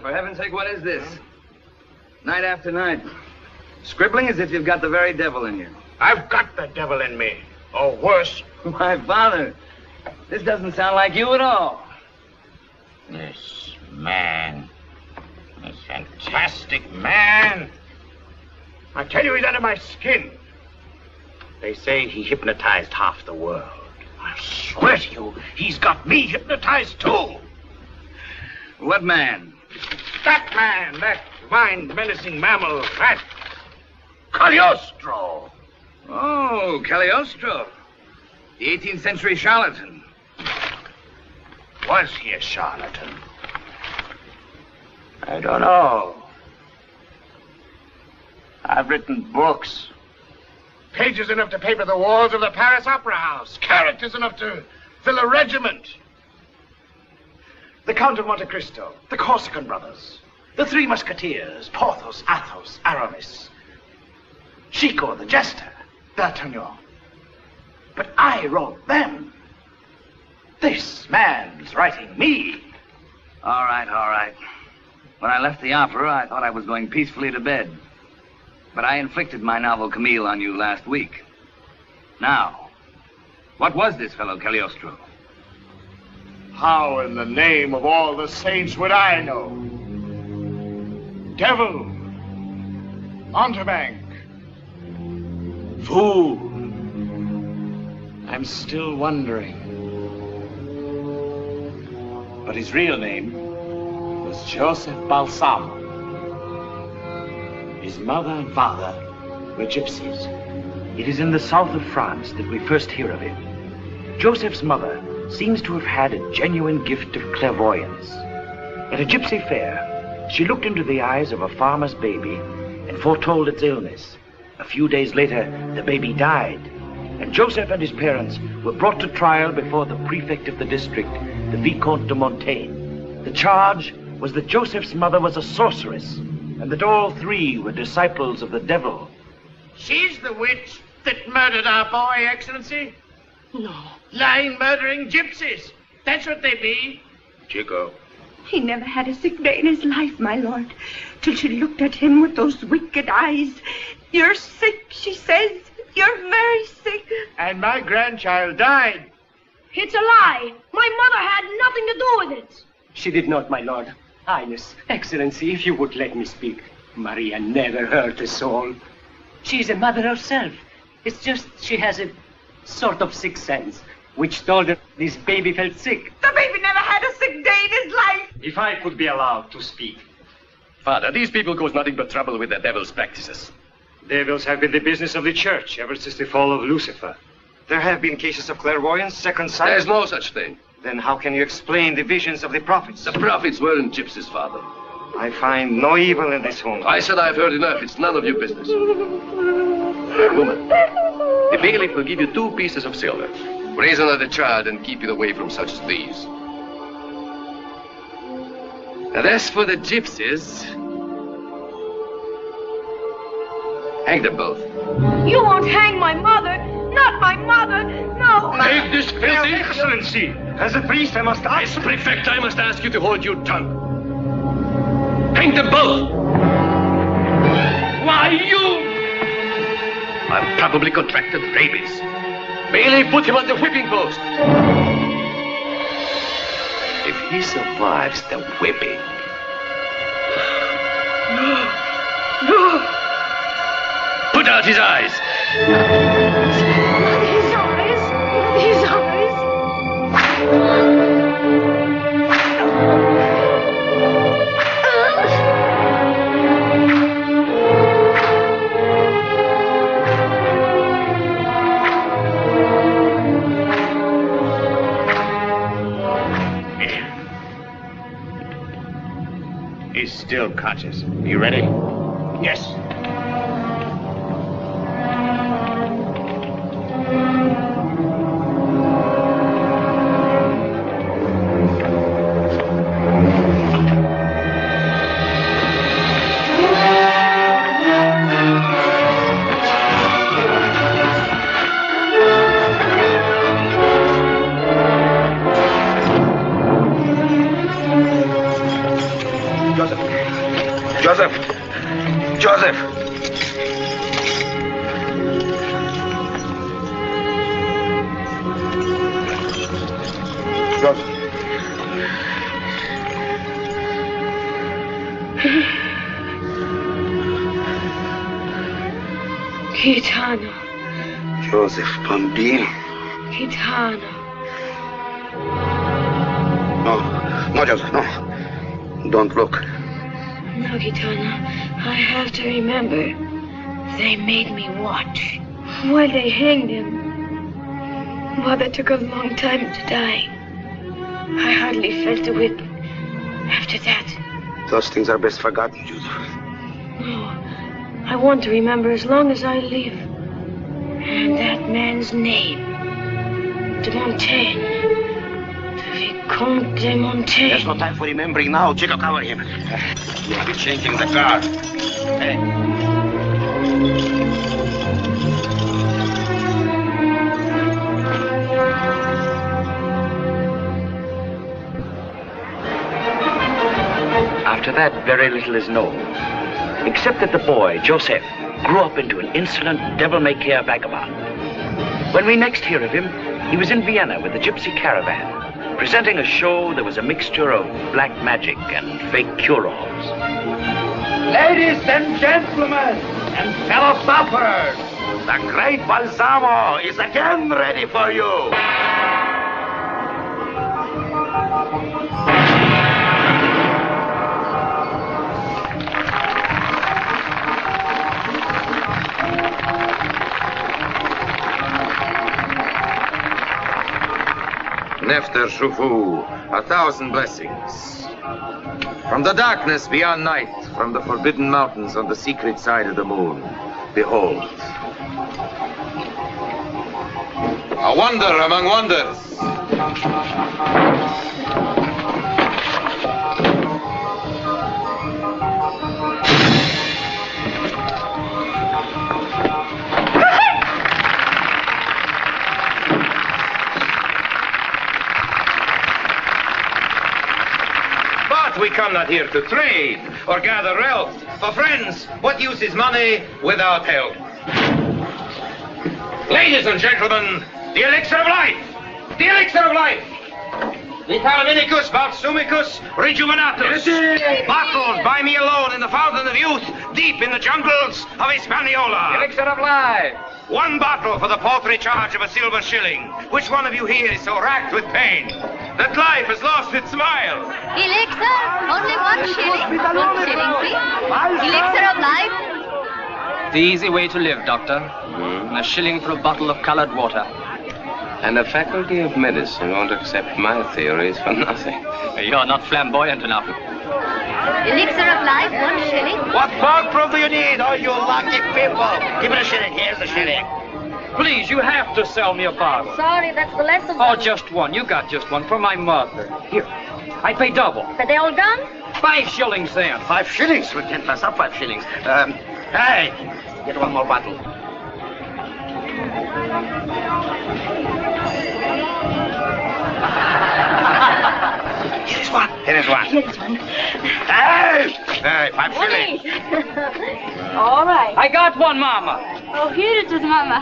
for heaven's sake, what is this? Night after night. Scribbling as if you've got the very devil in you. I've got the devil in me. Or worse. My father, this doesn't sound like you at all. This man, this fantastic man. I tell you, he's under my skin. They say he hypnotized half the world. I swear to you, he's got me hypnotized too. What man? That man, that mind-menacing mammal, that Cagliostro. Oh, Cagliostro. The 18th century charlatan. Was he a charlatan? I don't know. I've written books. Pages enough to paper the walls of the Paris Opera House. Characters enough to fill a regiment. The Count of Monte Cristo, the Corsican brothers, the Three Musketeers, Porthos, Athos, Aramis, Chico the Jester, D'Artagnan. But I wrote them. This man's writing me. All right, all right. When I left the opera, I thought I was going peacefully to bed. But I inflicted my novel Camille on you last week. Now, what was this fellow Cagliostro? How in the name of all the saints would I know? Devil, mountebank, fool. I'm still wondering. But his real name was Τζόζεφ Μπαλσάμο. His mother and father were gypsies. It is in the south of France that we first hear of him. Joseph's mother seems to have had a genuine gift of clairvoyance. At a gypsy fair, she looked into the eyes of a farmer's baby and foretold its illness. A few days later, the baby died, and Joseph and his parents were brought to trial before the prefect of the district, the Vicomte de Montaigne. The charge was that Joseph's mother was a sorceress, and that all three were disciples of the devil. She's the witch that murdered our boy, Excellency? No. Lying, murdering gypsies. That's what they be. Chico. He never had a sick day in his life, my lord, till she looked at him with those wicked eyes. You're sick, she says. You're very sick. And my grandchild died. It's a lie. My mother had nothing to do with it. She did not, my lord. Highness, Excellency, if you would let me speak. Maria never hurt a soul. She is a mother herself. It's just she has a sort of sixth sense, which told her this baby felt sick. The baby never had a sick day in his life. If I could be allowed to speak. Father, these people cause nothing but trouble with their devil's practices. Devils have been the business of the church ever since the fall of Lucifer. There have been cases of clairvoyance, second sight. There's no such thing. Then how can you explain the visions of the prophets? The prophets weren't gypsies, Father. I find no evil in this home. I said I've heard enough. It's none of your business. Woman, the bailiff will give you 2 pieces of silver. Raise another child and keep it away from such as these. And as for the gypsies, hang them both. You won't hang my mother. Not my mother. No. Make this filthy. Excellency, as a priest I must ask. As prefect, I must ask you to hold your tongue. Hang them both. Why, you? I've probably contracted rabies. Bailey, put him on the whipping post. If he survives the whipping. Put out his eyes. His eyes. He's still conscious. You ready? Yes. Joseph, Gitano. Joseph Bambino. Gitano. No, Joseph, no. Don't look. No, Gitano. I have to remember. They made me watch. While they hanged him. Mother took a long time to die. I hardly felt the whip. After that... Those things are best forgotten, Joseph. No. I want to remember as long as I live. And that man's name. De Montaigne. The Vicomte de Montaigne. There's no time for remembering now. Jacob, cover him. We'll be changing the guard. Hey. After that, very little is known, except that the boy, Joseph, grew up into an insolent, devil-may-care vagabond. When we next hear of him, he was in Vienna with the gypsy caravan, presenting a show that was a mixture of black magic and fake cure-alls. Ladies and gentlemen, and fellow sufferers, the great Balsamo is again ready for you. Nefter Shufu, 1,000 blessings. From the darkness beyond night, from the forbidden mountains on the secret side of the moon, behold. A wonder among wonders. We come not here to trade or gather wealth. For friends, what use is money without help? Ladies and gentlemen, the elixir of life! The elixir of life! Vitaminicus, Balsumicus, Rejuvenatus. Bottled by me alone in the fountain of youth, deep in the jungles of Hispaniola. The elixir of life. One bottle for the paltry charge of a silver shilling. Which one of you here is so racked with pain that life has lost its smile? Elixir, only 1 shilling. 1 shilling, please. Elixir of life. The easy way to live, Doctor. A shilling for a bottle of colored water. And the Faculty of Medicine won't accept my theories for nothing. You're not flamboyant enough. Elixir of life, 1 shilling. What fog proof do you need, all you lucky people? Give me a shilling. Here's the shilling. Please, you have to sell me a bottle. Sorry, that's the less of Oh, one. just one. You got just one for my mother. Here, I pay double. Are they all gone? 5 shillings then. 5 shillings? We can't pass up 5 shillings. Hey, get 1 more bottle. Here is one. Here is one. Here's one. Hey! Hey, 5 shillings. All right. I got one, Mama. Oh, here it is, Mama.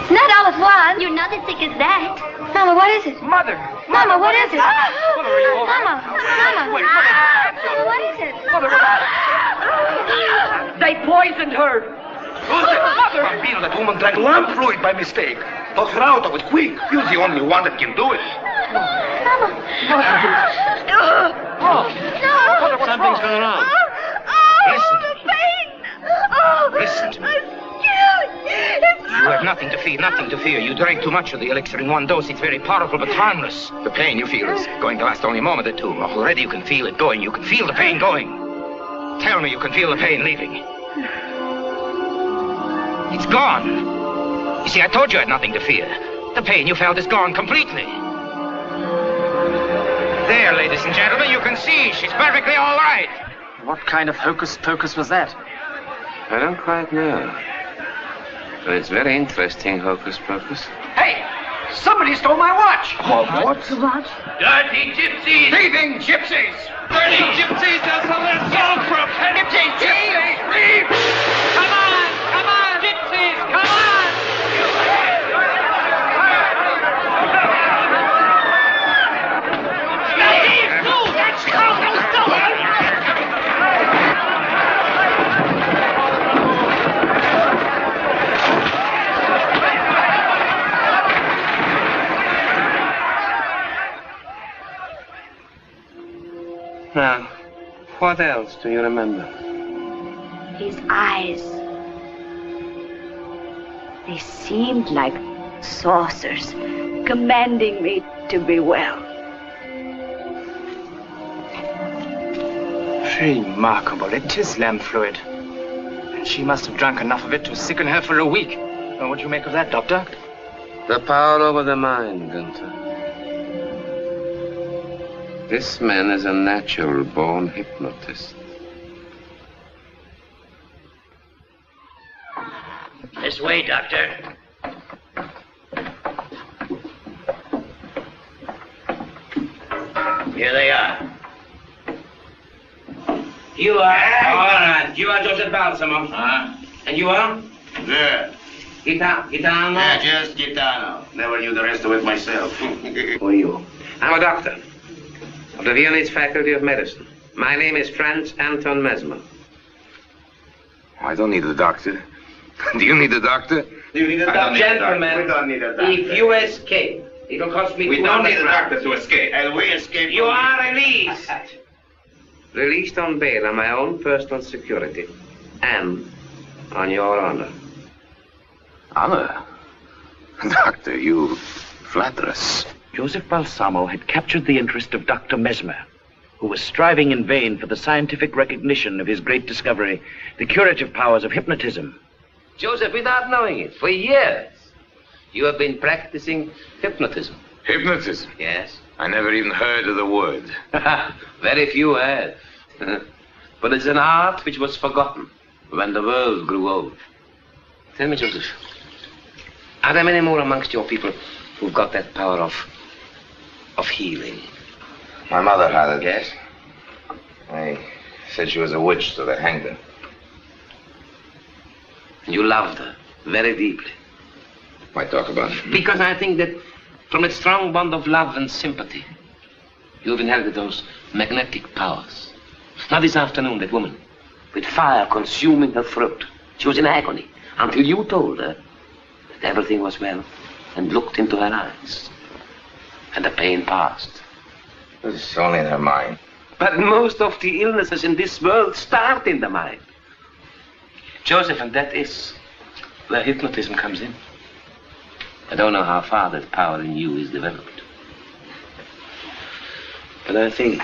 Not all at once. You're not as sick as that. Mama, what is it? Mother. Mama, what is it? Mother, are you all right? Mama. Wait, Mother. Mama, what is it? Mother. They poisoned her. Mother! Bambino, that woman drank lamp fluid by mistake. Knock her out of it, quick. You're the only one that can do it. Mama. Mother, something's going on. Listen to me. Listen to me. You have nothing to fear, nothing to fear. You drank too much of the elixir in 1 dose. It's very powerful but harmless. The pain you feel is going to last only a moment or two. Already you can feel it going. You can feel the pain going. Tell me you can feel the pain leaving. It's gone. You see, I told you I had nothing to fear. The pain you felt is gone completely. There, ladies and gentlemen, you can see she's perfectly all right. What kind of hocus pocus was that? I don't quite know. But it's very interesting, hocus pocus. Hey! Somebody stole my watch! What? What? Dirty gypsies! Thieving gypsies! Dirty gypsies! They'll sell their souls for a penny! Gypsies! Thieves! Come on! Come on, gypsies! Come on! What else do you remember? His eyes. They seemed like saucers, commanding me to be well. Remarkable. It is lamb fluid. And she must have drunk enough of it to sicken her for a week. Well, what do you make of that, Doctor? The power over the mind, Gunther. This man is a natural-born hypnotist. This way, Doctor. Here they are. You are... All right. You are Joseph Balsamo. And you are? Yeah. Gitano? Yeah, just Gitano. Never knew the rest of it myself. Who are you? I'm a doctor of the Viennese Faculty of Medicine. My name is Franz Anton Mesmer. I don't need a doctor. Do you need a doctor? Do you need a doctor? Gentlemen, we don't need a doctor. If you escape, it'll cost me... We don't need a doctor to escape. And we escape... You are released. Released on bail on my own personal security and on your honor. Honor? Doctor, you flatter us. Joseph Balsamo had captured the interest of Dr. Mesmer, who was striving in vain for the scientific recognition of his great discovery, the curative powers of hypnotism. Joseph, without knowing it, for years, you have been practicing hypnotism. Hypnotism? Yes. I never even heard of the word. Very few have. But it's an art which was forgotten when the world grew old. Tell me, Joseph, are there many more amongst your people who've got that power of healing? My mother had it. Yes? They said she was a witch, so they hanged her. You loved her very deeply. Why talk about it? Because I think that from a strong bond of love and sympathy, you've inherited those magnetic powers. Now this afternoon, that woman, with fire consuming her throat, she was in agony until you told her that everything was well and looked into her eyes. And the pain passed. It's only in her mind. But most of the illnesses in this world start in the mind. Joseph, and that is where hypnotism comes in. I don't know how far that power in you is developed. But I think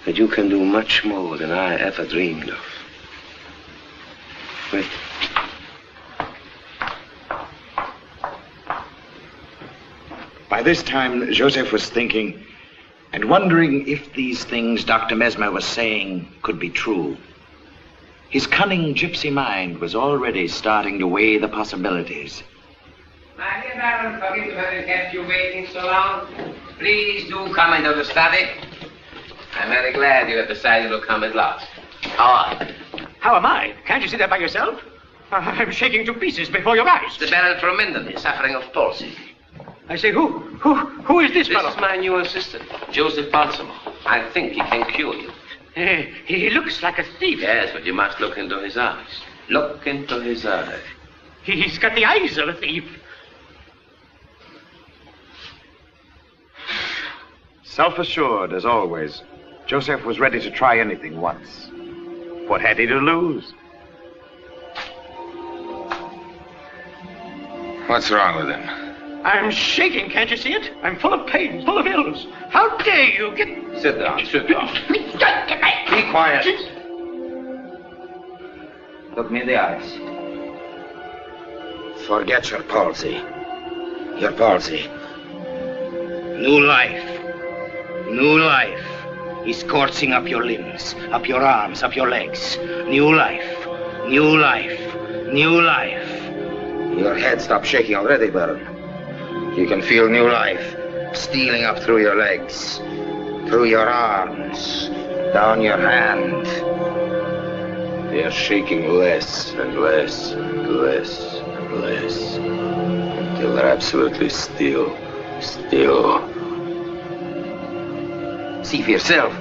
that you can do much more than I ever dreamed of. Wait. By this time, Joseph was thinking and wondering if these things Dr. Mesmer was saying could be true. His cunning gypsy mind was already starting to weigh the possibilities. My dear Baron, forgive me for having kept you waiting so long. Please do come into the study. I'm very glad you have decided to come at last. How am I? Can't you see that by yourself? I'm shaking to pieces before your eyes. The Baron from Minden is suffering of palsy. I say, who is this fellow? This is my new assistant, Joseph Balsamo. I think he can cure you. He looks like a thief. Yes, but you must look into his eyes. Look into his eyes. He's got the eyes of a thief. Self-assured, as always, Joseph was ready to try anything once. What had he to lose? What's wrong with him? I'm shaking, can't you see it? I'm full of pain, full of ills. How dare you get... Sit down, sit down. Be quiet. Look me in the eyes. Forget your palsy. Your palsy. New life. New life is coursing up your limbs, up your arms, up your legs. New life. New life. New life. Your head stopped shaking already, Baron. You can feel new life stealing up through your legs, through your arms, down your hand. They are shaking less and less and less and less until they're absolutely still. Still. See for yourself.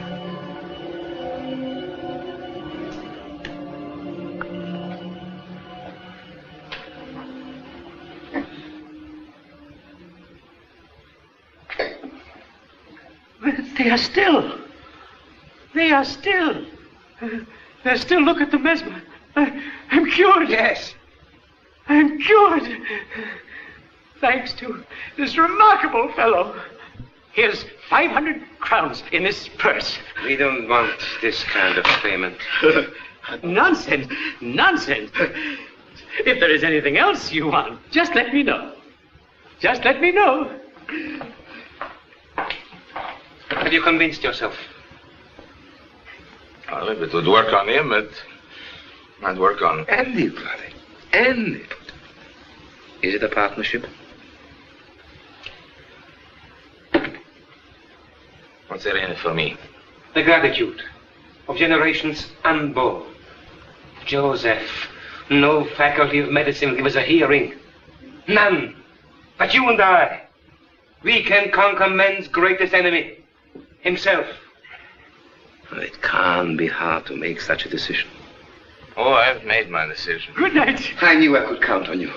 They are still. They They are still. They still look at the mesmer. I'm cured. Yes. I'm cured. Thanks to this remarkable fellow. Here's 500 crowns in this purse. We don't want this kind of payment. Nonsense. Nonsense. If there is anything else you want, just let me know. Just let me know. Have you convinced yourself? Well, if it would work on him, it might work on Anybody. Anybody. Is it a partnership? What's there in it for me? The gratitude of generations unborn. Joseph, no faculty of medicine will give us a hearing. None. But you and I, we can conquer man's greatest enemy, himself. It can't be hard to make such a decision. Oh, I've made my decision. Good night. I knew I could count on you.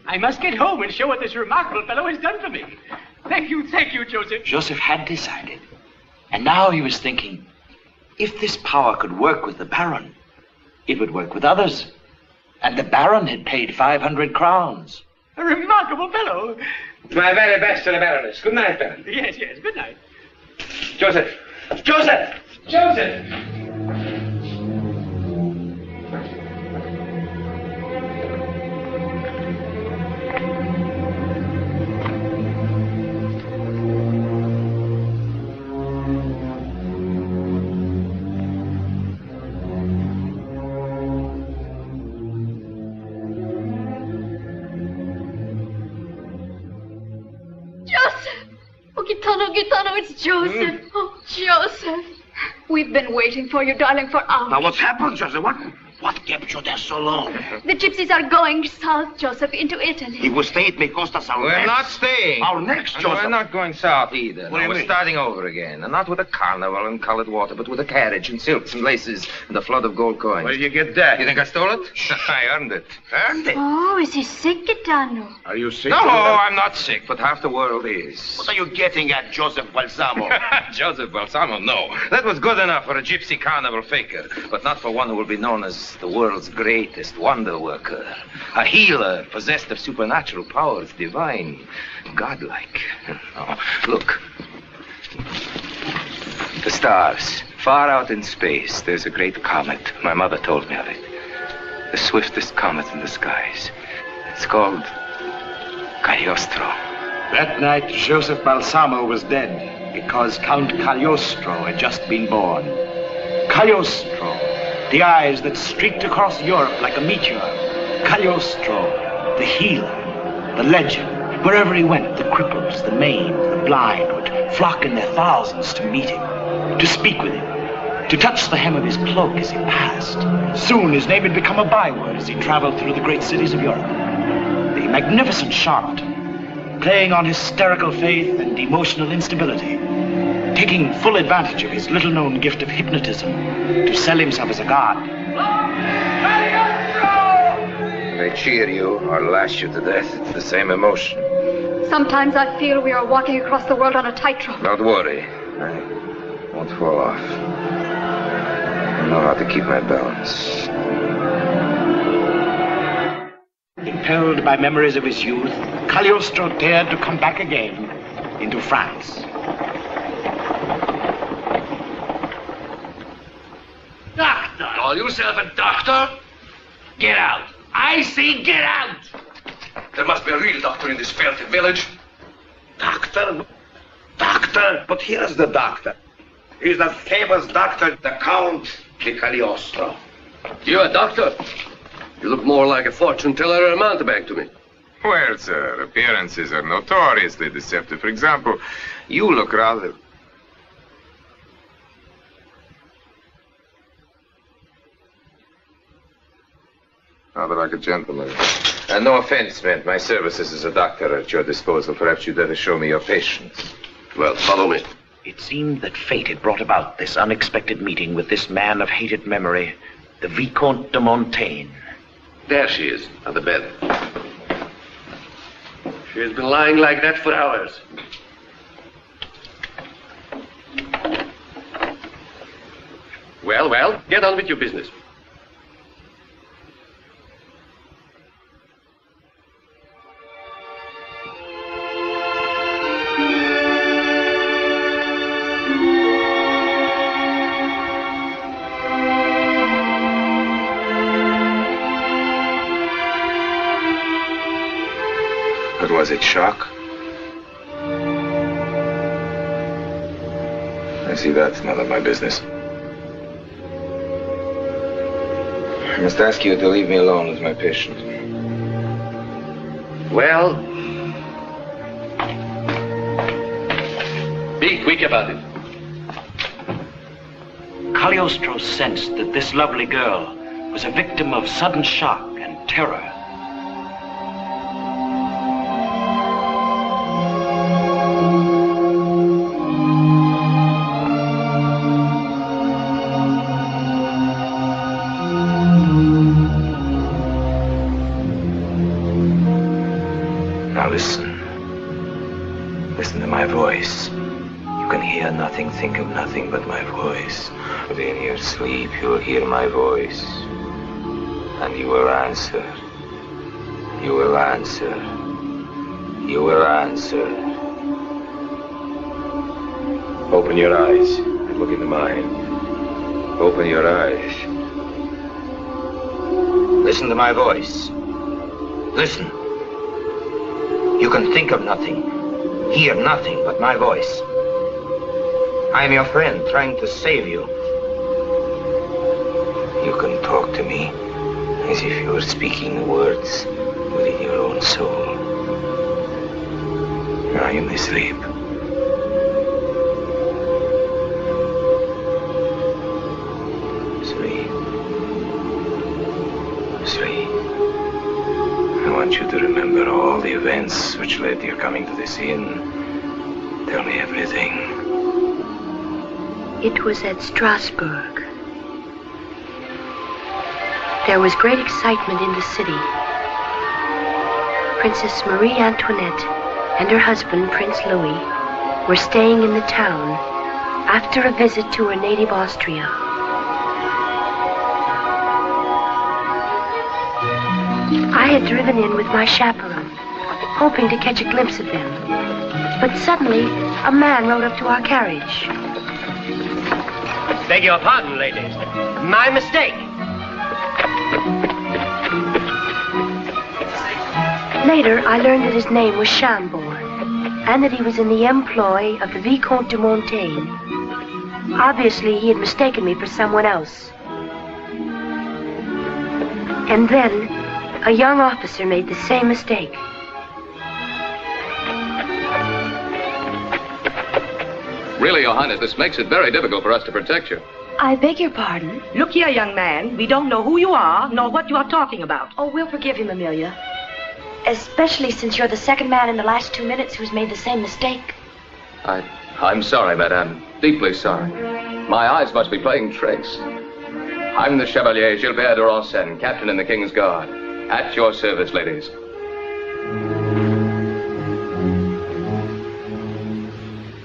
I must get home and show what this remarkable fellow has done for me. Thank you, Joseph. Joseph had decided. And now he was thinking, if this power could work with the Baron, it would work with others. And the Baron had paid 500 crowns. A remarkable fellow. My very best to the Baroness. Good night, Baron. Yes, good night. Joseph! Joseph! Joseph! Gitano, it's Joseph. Oh, Joseph. We've been waiting for you, darling, for hours. Now, what's happened, Joseph? What kept you there so long? The gypsies are going south, Joseph, into Italy. He will stay at me, Costas, our We're next. not staying. Our next, Joseph. We're not going south either. What do you We're mean? starting over again. And not with a carnival and colored water, but with a carriage and silks and laces and a flood of gold coins. Where did you get that? You think I stole it? I earned it. Earned it? Oh, is he sick, Gitano? Are you sick? No, Joseph? I'm not sick, but half the world is. What are you getting at, Joseph Balsamo? Joseph Balsamo, no. That was good enough for a gypsy carnival faker, but not for one who will be known as the world's greatest wonder worker. A healer possessed of supernatural powers, divine, godlike. Oh, look. The stars. Far out in space, there's a great comet. My mother told me of it. The swiftest comet in the skies. It's called Cagliostro. That night, Joseph Balsamo was dead because Count Cagliostro had just been born. Cagliostro, the eyes that streaked across Europe like a meteor. Cagliostro, the healer, the legend. Wherever he went, the cripples, the maimed, the blind would flock in their thousands to meet him, to speak with him, to touch the hem of his cloak as he passed. Soon his name had become a byword as he traveled through the great cities of Europe. The magnificent charlatan, playing on hysterical faith and emotional instability, taking full advantage of his little-known gift of hypnotism to sell himself as a god. They cheer you or lash you to death. It's the same emotion. Sometimes I feel we are walking across the world on a tightrope. Don't worry. I won't fall off. I know how to keep my balance. Impelled by memories of his youth, Cagliostro dared to come back again into France. Doctor! Call yourself a doctor? Get out! I say get out! There must be a real doctor in this filthy village. Doctor? Doctor? But here's the doctor. He's the famous doctor, the Count Cagliostro. You a doctor? You look more like a fortune teller or a mountebank to me. Well, sir, appearances are notoriously deceptive. For example, you look rather... rather like a gentleman. And no offense meant. My services as a doctor are at your disposal. Perhaps you'd better show me your patients. Well, follow me. It seemed that fate had brought about this unexpected meeting with this man of hated memory, the Vicomte de Montaigne. There she is, on the bed. She has been lying like that for hours. Well, well, get on with your business. But was it shock? I see that's none of my business. I must ask you to leave me alone with my patient. Well, be quick about it. Cagliostro sensed that this lovely girl was a victim of sudden shock and terror. Listen to my voice. You can hear nothing, think of nothing but my voice. But in your sleep, you will hear my voice. And you will answer. You will answer. You will answer. Open your eyes and look into mine. Open your eyes. Listen to my voice. Listen. You can think of nothing, hear nothing but my voice. I am your friend, trying to save you. You can talk to me as if you were speaking the words within your own soul. Now you may sleep. Sleep. Sleep. I want you to remember all the events which led to your coming to this inn. Tell me everything. It was at Strasbourg. There was great excitement in the city. Princess Marie Antoinette and her husband, Prince Louis, were staying in the town after a visit to her native Austria. I had driven in with my chaperone, hoping to catch a glimpse of them. But suddenly, a man rode up to our carriage. Beg your pardon, ladies. My mistake. Later, I learned that his name was Chambord, and that he was in the employ of the Vicomte de Montaigne. Obviously, he had mistaken me for someone else. And then, a young officer made the same mistake. Really, Your Highness, this makes it very difficult for us to protect you. I beg your pardon? Look here, young man. We don't know who you are, nor what you are talking about. Oh, we'll forgive him, Amelia. Especially since you're the second man in the last 2 minutes who's made the same mistake. I'm sorry, madame. Deeply sorry. My eyes must be playing tricks. I'm the Chevalier Gilbert de Ronsen, captain in the King's Guard. At your service, ladies.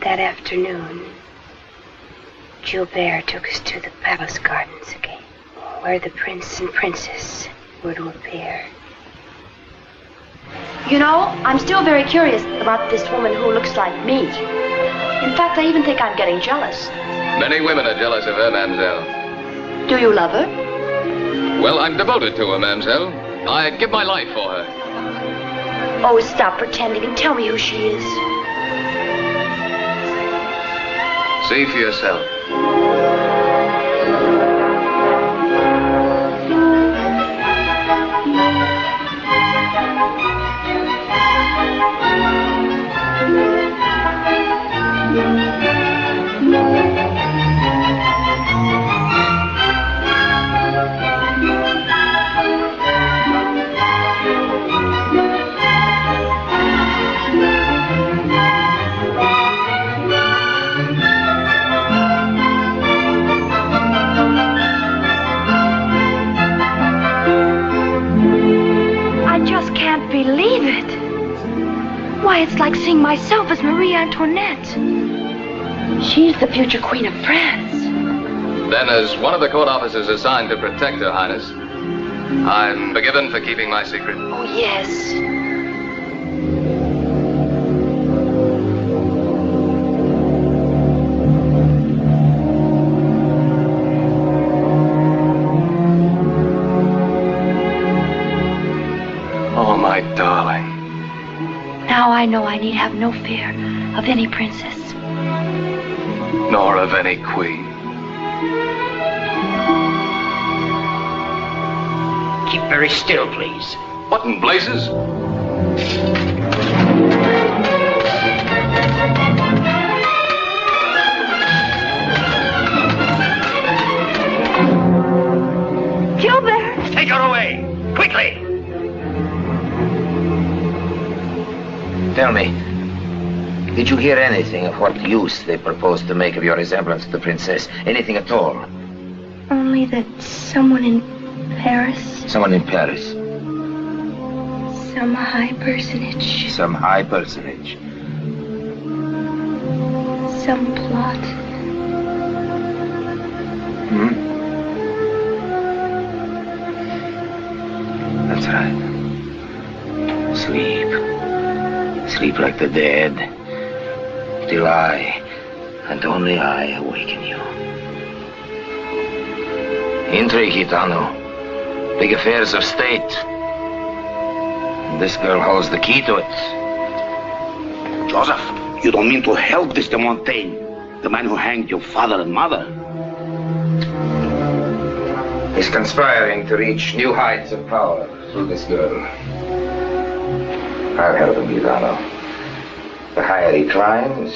That afternoon, Gilbert took us to the palace gardens again, where the prince and princess were to appear. You know, I'm still very curious about this woman who looks like me. In fact, I even think I'm getting jealous. Many women are jealous of her, mademoiselle. Do you love her? Well, I'm devoted to her, mademoiselle. I'd give my life for her. Oh, stop pretending and tell me who she is. See for yourself. Believe it. Why, it's like seeing myself as Marie Antoinette. She's the future Queen of France. Then, as one of the court officers assigned to protect Her Highness, I'm forgiven for keeping my secret. Oh, yes. Oh, my darling. Now I know I need have no fear of any princess. Nor of any queen. Keep very still, please. What in blazes? Gilbert! Take her away! Quickly! Tell me, did you hear anything of what use they proposed to make of your resemblance to the princess? Anything at all? Only that someone in Paris, Someone in Paris. some high personage, Some high personage. some plot. That's right. Sleep. Sleep like the dead. Till I, and only I, awaken you. Intrigue, Gitano. Big affairs of state. And this girl holds the key to it. Joseph, you don't mean to help this de Montaigne, the man who hanged your father and mother? He's conspiring to reach new heights of power through this girl. I'll help him, Gitano. The higher he climbs,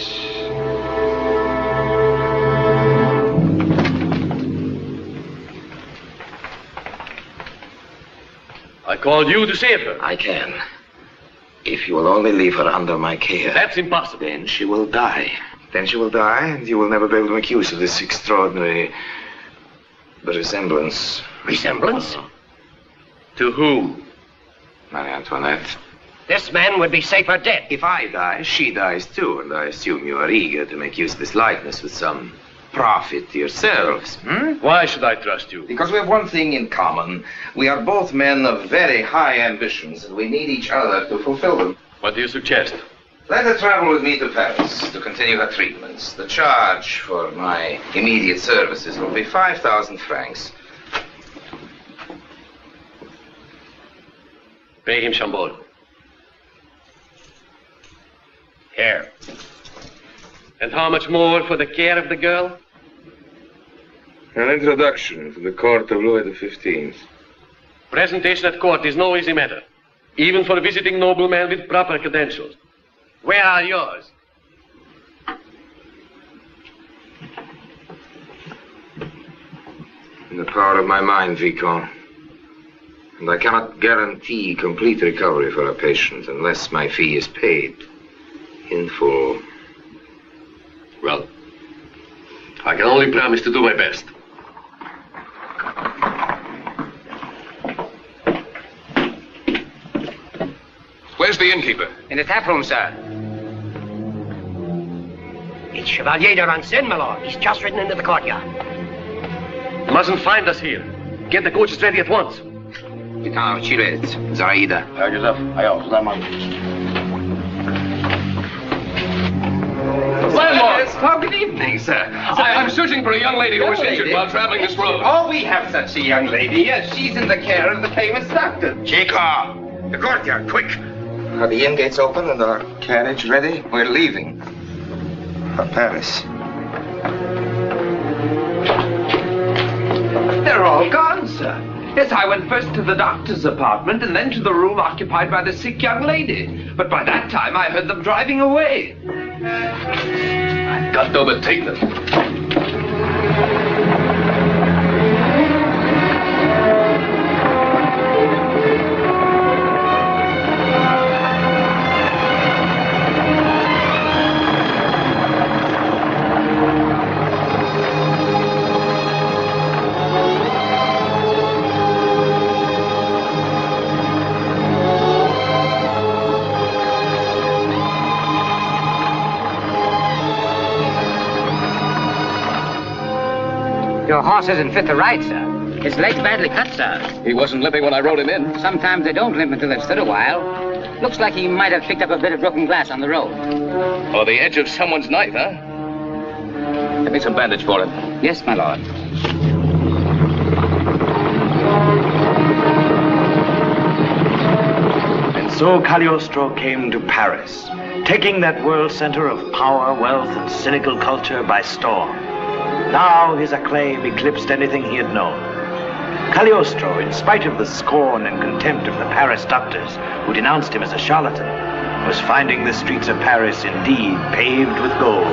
I called you to save her. I can. If you will only leave her under my care. That's impossible. Then she will die. Then she will die, and you will never be able to make use of this extraordinary resemblance. Resemblance? To whom? Marie Antoinette. This man would be safer dead. If I die, she dies too, and I assume you are eager to make use of this likeness with some profit to yourselves. Why should I trust you? Because we have one thing in common. We are both men of very high ambitions, and we need each other to fulfill them. What do you suggest? Let her travel with me to Paris to continue her treatments. The charge for my immediate services will be 5,000 francs. Pay him Chambord. Here. And how much more for the care of the girl? An introduction to the court of Louis XV. Presentation at court is no easy matter, even for a visiting nobleman with proper credentials. Where are yours? In the power of my mind, Vicomte. And I cannot guarantee complete recovery for a patient unless my fee is paid in full. Well, I can only promise to do my best. Where's the innkeeper? In the tap room, sir. It's Chevalier de Rancin, my lord. He's just ridden into the courtyard. You mustn't find us here. Get the coaches ready at once. Gitano, Chirez, Zaraida. Joseph, Well, good evening, sir. I'm searching for a young lady who was injured while traveling this road. Oh, we have such a young lady. Yes, she's in the care of the famous doctor. Chico, the courtyard, quick. Are the inn gates open and our carriage ready? We're leaving for Paris. They're all gone, sir. Yes, I went first to the doctor's apartment and then to the room occupied by the sick young lady. But by that time, I heard them driving away. I've got to overtake them. Your horse isn't fit to ride, sir. His leg's badly cut, sir. He wasn't limping when I rode him in. Sometimes they don't limp until they've stood a while. Looks like he might have picked up a bit of broken glass on the road. Or the edge of someone's knife, huh? Get me some bandage for him. Yes, my lord. And so Cagliostro came to Paris, taking that world center of power, wealth, and cynical culture by storm. Now his acclaim eclipsed anything he had known. Cagliostro, in spite of the scorn and contempt of the Paris doctors who denounced him as a charlatan, was finding the streets of Paris indeed paved with gold.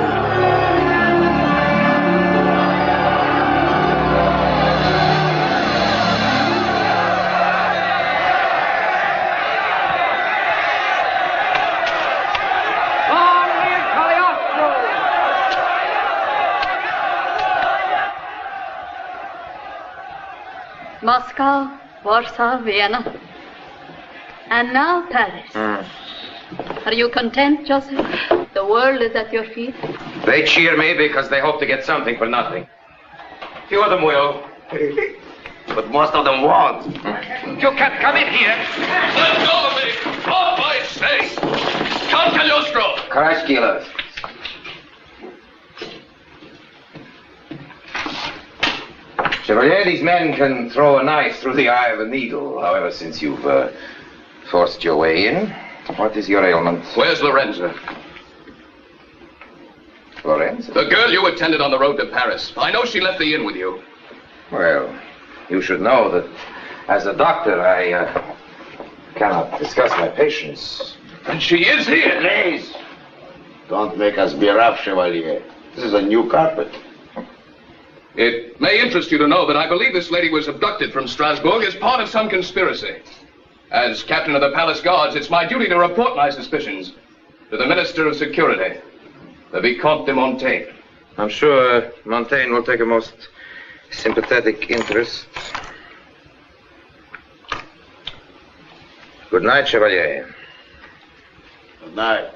Moscow, Warsaw, Vienna, and now Paris. Are you content, Joseph? The world is at your feet. They cheer me because they hope to get something for nothing. Few of them will, but most of them won't. You can't come in here. Let go of me! Off, I say! Count Cagliostro! Karashkila. Chevalier, these men can throw a knife through the eye of a needle. However, since you've forced your way in, what is your ailment? Where's Lorenza? Lorenza? The girl you attended on the road to Paris. I know she left the inn with you. Well, you should know that as a doctor, I cannot discuss my patients. And she is here. Please, don't make us be rough, Chevalier. This is a new carpet. It may interest you to know that I believe this lady was abducted from Strasbourg as part of some conspiracy. As captain of the palace guards, it's my duty to report my suspicions to the Minister of Security, the Vicomte de Montaigne. I'm sure Montaigne will take a most sympathetic interest. Good night, Chevalier. Good night.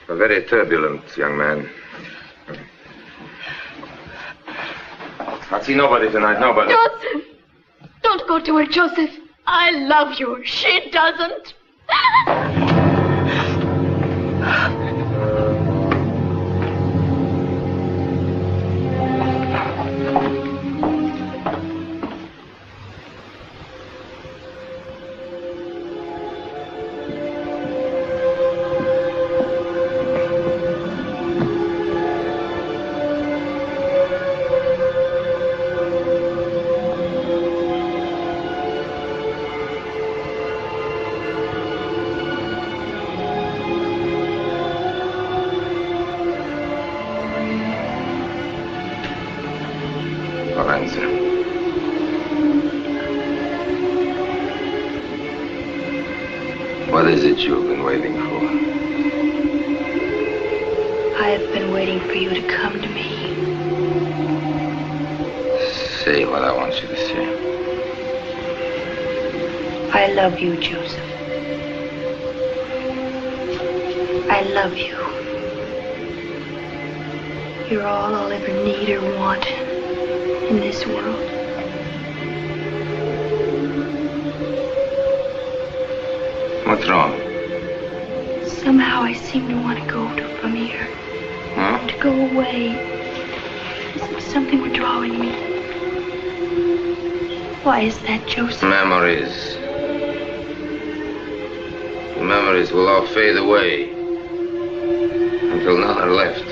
A very turbulent young man. I'll see nobody tonight, nobody. Joseph! Don't go to her, Joseph. I love you. She doesn't. What is it you've been waiting for? I have been waiting for you to come to me. Say what I want you to say. I love you, Joseph. I love you. You're all I'll ever need or want in this world. What's wrong? Somehow I seem to want to go from here. Huh? To go away. As if something were drawing me. Why is that, Joseph? Memories. The memories will all fade away until none are left.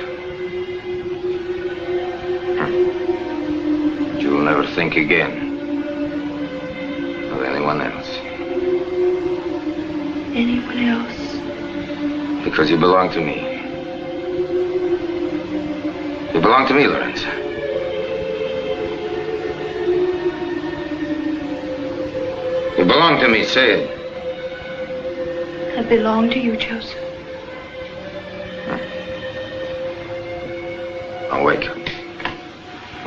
But you will never think again of anyone else. Anyone else? Because you belong to me. You belong to me, Lorenza. You belong to me, say it. I belong to you, Joseph. Now wake up.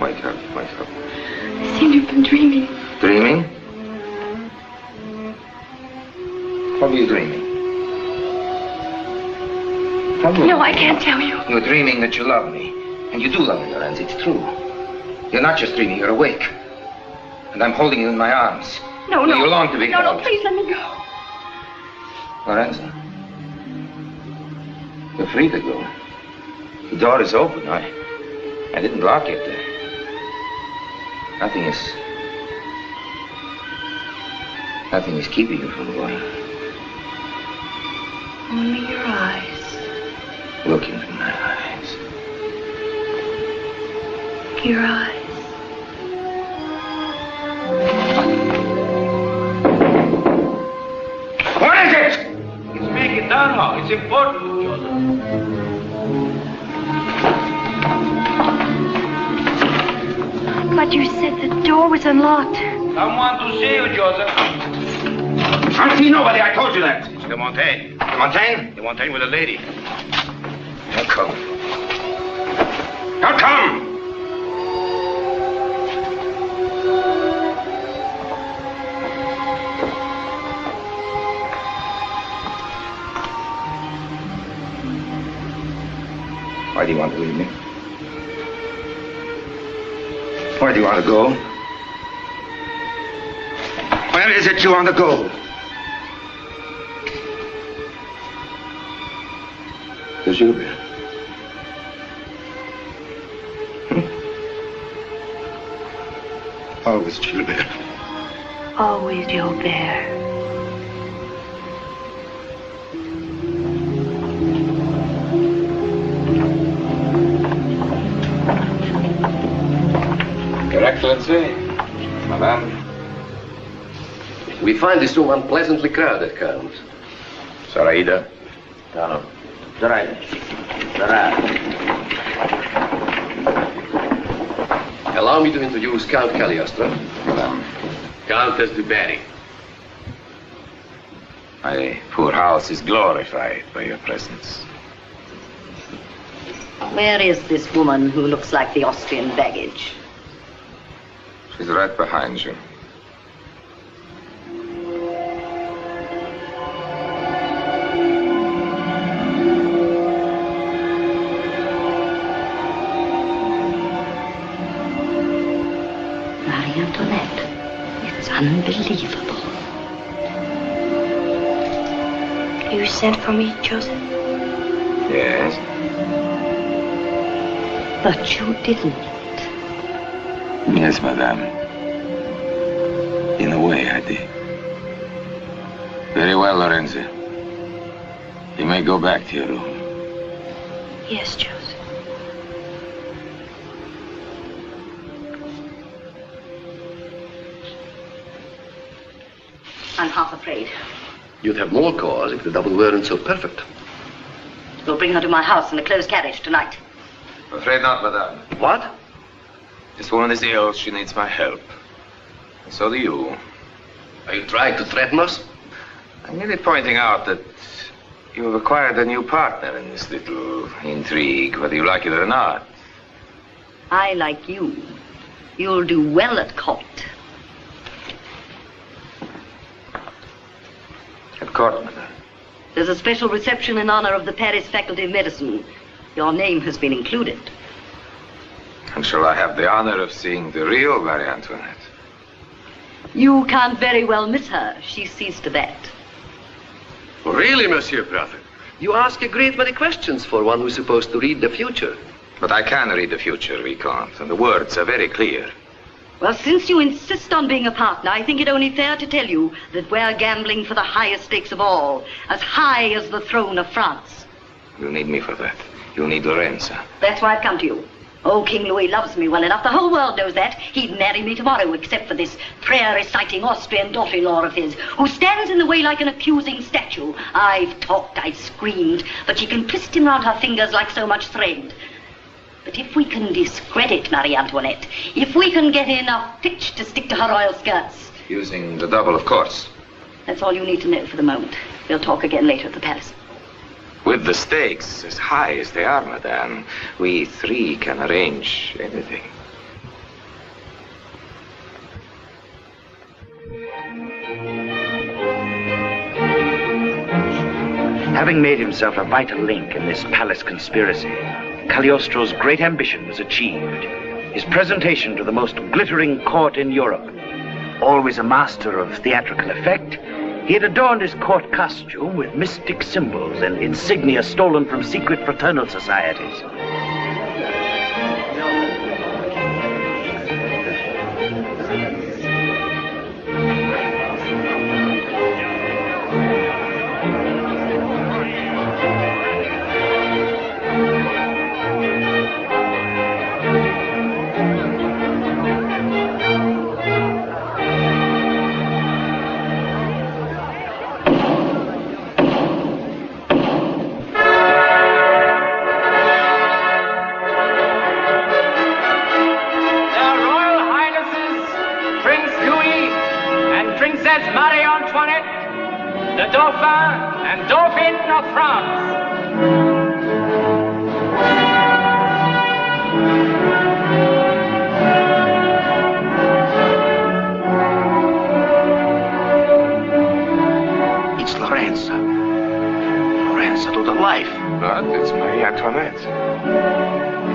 Wake up, wake up. I seem to have been dreaming. Dreaming? What are you dreaming? No, I can't tell you. You're dreaming that you love me. And you do love me, Lorenzo, it's true. You're not just dreaming, you're awake. And I'm holding you in my arms. No. You long to be held. No, please let me go. Lorenzo, you're free to go. The door is open. I didn't lock it. Nothing is keeping you from going. Only your eyes. Look into my eyes. Your eyes. What is it? Let's make it down now. It's important, Joseph. But you said the door was unlocked. Someone to see you, Joseph. I see nobody, I told you that. It's de Montaigne. De Montaigne? De Montaigne with a lady. Now come. Now come! Why do you want to leave me? Where do you want to go? Where is it you want to go? To Gilbert. Always Gilbert. Always Gilbert. Your Excellency, Madame. We find this room unpleasantly crowded, Count. Saraida? No. Saraida. Allow me to introduce Count Cagliostro. Madame. Countess de Berry. My poor house is glorified by your presence. Where is this woman who looks like the Austrian baggage? She's right behind you. Marie Antoinette. It's unbelievable. You sent for me, Joseph? Yes. But you didn't. Yes, Madame. In a way, I did. Very well, Lorenzo. You may go back to your room. Yes, Joseph. I'm half afraid. You'd have more cause if the double weren't so perfect. We'll bring her to my house in a closed carriage tonight. I'm afraid not, Madame. What? This woman is ill. She needs my help. And so do you. Are you trying to threaten us? I'm merely pointing out that you have acquired a new partner in this little intrigue, whether you like it or not. I like you. You'll do well at court. At court, Madame. There's a special reception in honor of the Paris Faculty of Medicine. Your name has been included. And shall I have the honor of seeing the real Marie Antoinette? You can't very well miss her. She sees to that. Really, Monsieur Prophet? You ask a great many questions for one who's supposed to read the future. But I can read the future, Vicomte, and the words are very clear. Well, since you insist on being a partner, I think it only fair to tell you that we're gambling for the highest stakes of all, as high as the throne of France. You'll need me for that. You'll need Lorenzo. That's why I've come to you. Oh, King Louis loves me well enough. The whole world knows that. He'd marry me tomorrow, except for this prayer-reciting Austrian daughter-in-law of his, who stands in the way like an accusing statue. I've talked, I've screamed, but she can twist him round her fingers like so much thread. But if we can discredit Marie Antoinette, if we can get enough pitch to stick to her royal skirts... Using the double, of course. That's all you need to know for the moment. We'll talk again later at the palace. With the stakes as high as they are, Madame, we three can arrange anything. Having made himself a vital link in this palace conspiracy, Cagliostro's great ambition was achieved. His presentation to the most glittering court in Europe. Always a master of theatrical effect, he had adorned his court costume with mystic symbols and insignia stolen from secret fraternal societies.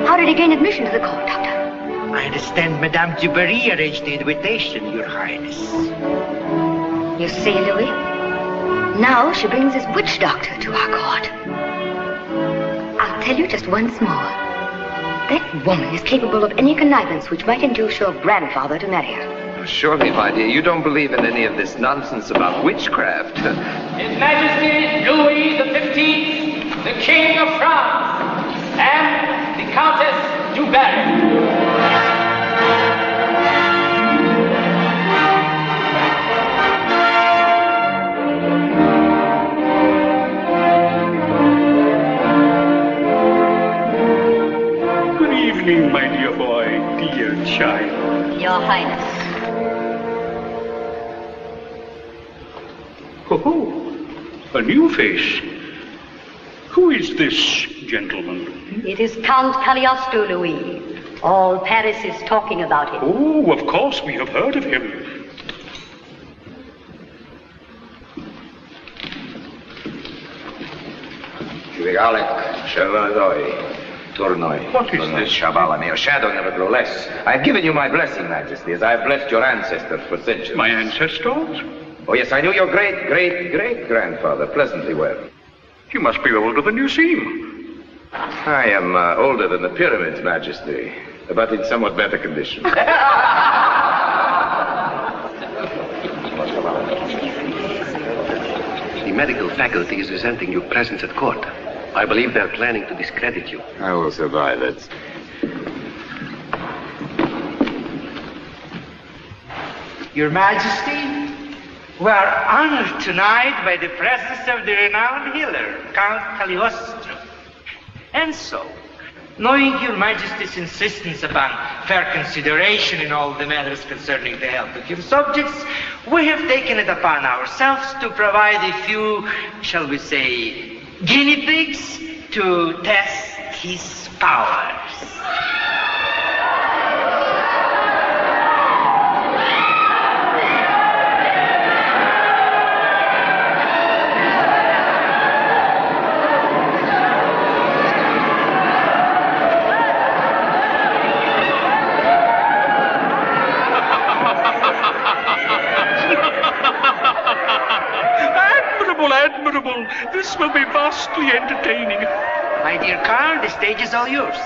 How did he gain admission to the court, Doctor? I understand Madame Dubarry arranged the invitation, Your Highness. You see, Louis? Now she brings his witch doctor to our court. I'll tell you just once more. That woman is capable of any connivance which might induce your grandfather to marry her. Surely, my dear, you don't believe in any of this nonsense about witchcraft. His Majesty Louis XV, the King of France, and the Countess Dubarry. Good evening, my dear boy, dear child. Your Highness. Oh, a new face. Who is this gentleman? It is Count Cagliostro, Louis. All Paris is talking about him. Oh, of course, we have heard of him. What is this? Shabala, may your shadow never grow less. I have given you my blessing, Majesty, as I have blessed your ancestors for centuries. My ancestors? Oh, yes, I knew your great-great-great-grandfather pleasantly well. You must be older than you seem. I am older than the pyramids, Majesty, but in somewhat better condition. The medical faculty is resenting your presence at court. I believe they're planning to discredit you. I will survive it. Your Majesty, we are honored tonight by the presence of the renowned healer, Count Cagliostro. And so, knowing Your Majesty's insistence upon fair consideration in all the matters concerning the health of your subjects, we have taken it upon ourselves to provide a few, shall we say, guinea pigs to test his powers. Admirable. This will be vastly entertaining. My dear Carl, the stage is all yours.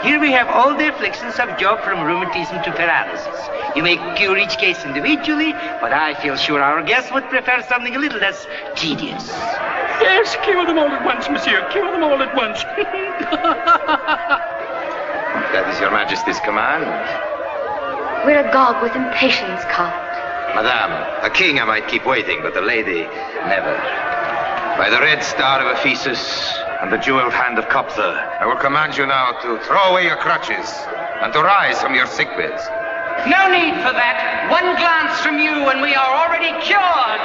Here we have all the afflictions of Job from rheumatism to paralysis. You may cure each case individually, but I feel sure our guests would prefer something a little less tedious. Yes, cure them all at once, monsieur. Cure them all at once. That is Your Majesty's command. We're agog with impatience, Count. Madame, a king I might keep waiting, but a lady, never. By the red star of Ephesus and the jeweled hand of Coptha, I will command you now to throw away your crutches and to rise from your sick beds. No need for that. One glance from you and we are already cured.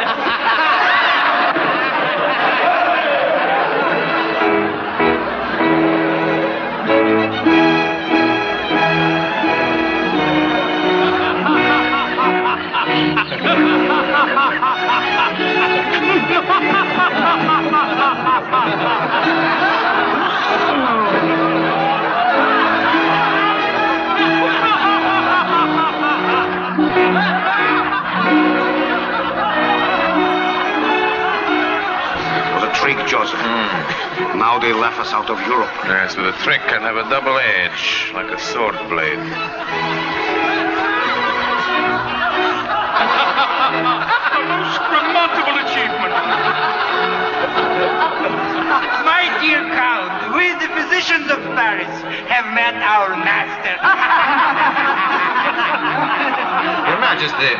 they laugh us out of Europe. Yes, but the trick can have a double edge, like a sword blade. A most remarkable achievement. My dear Count, we, the physicians of Paris, have met our master. Your Majesty,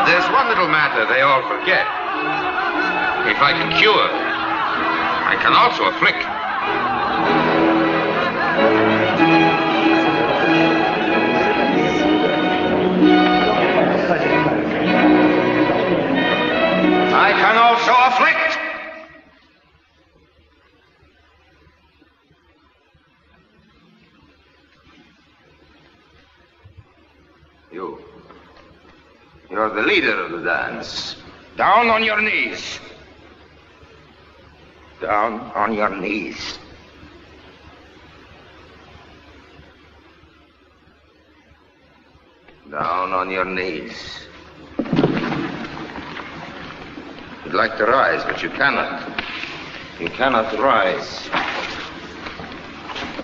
there's one little matter they all forget. If I can cure, I can also afflict. I can also afflict. You're the leader of the dance. Down on your knees. Down on your knees. Down on your knees. You'd like to rise, but you cannot. You cannot rise.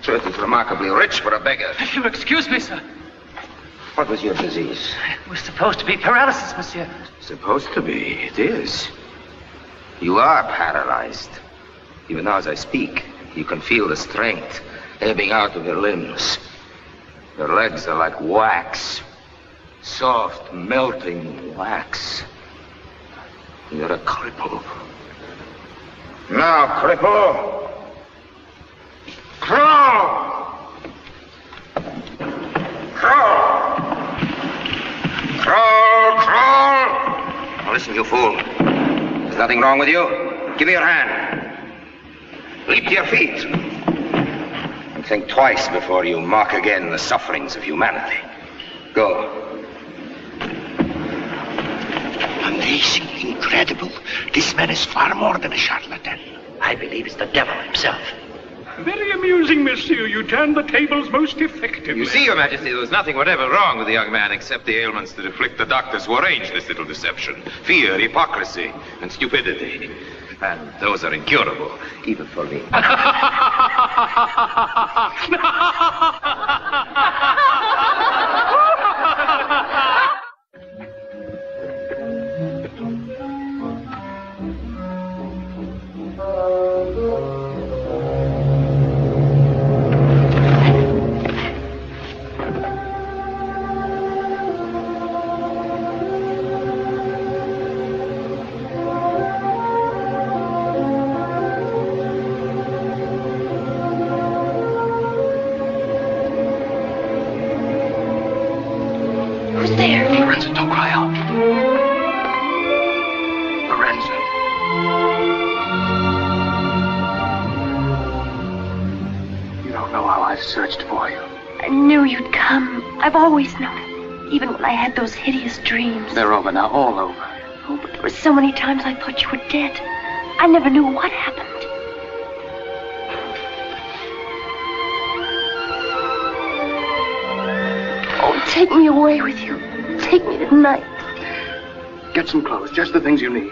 Truth is remarkably rich for a beggar. If you'll excuse me, sir. What was your disease? It was supposed to be paralysis, monsieur. Supposed to be. It is. You are paralyzed. Even now as I speak, you can feel the strength ebbing out of your limbs. Your legs are like wax. Soft, melting wax. You're a cripple. Now, cripple. Crawl! Crawl! Crawl, crawl! Now listen, you fool. There's nothing wrong with you. Give me your hand. Leap to your feet. And think twice before you mock again the sufferings of humanity. Go. Amazing, incredible. This man is far more than a charlatan. I believe it's the devil himself. Very amusing, monsieur. You turned the tables most effectively. You see, Your Majesty, there was nothing whatever wrong with the young man except the ailments that afflict the doctors who arranged this little deception. Fear, hypocrisy, and stupidity. And those are incurable, even for me. I've always known it, even when I had those hideous dreams. They're over now, all over. Oh, but there were so many times I thought you were dead. I never knew what happened. Oh, take me away with you. Take me tonight. Get some clothes, just the things you need.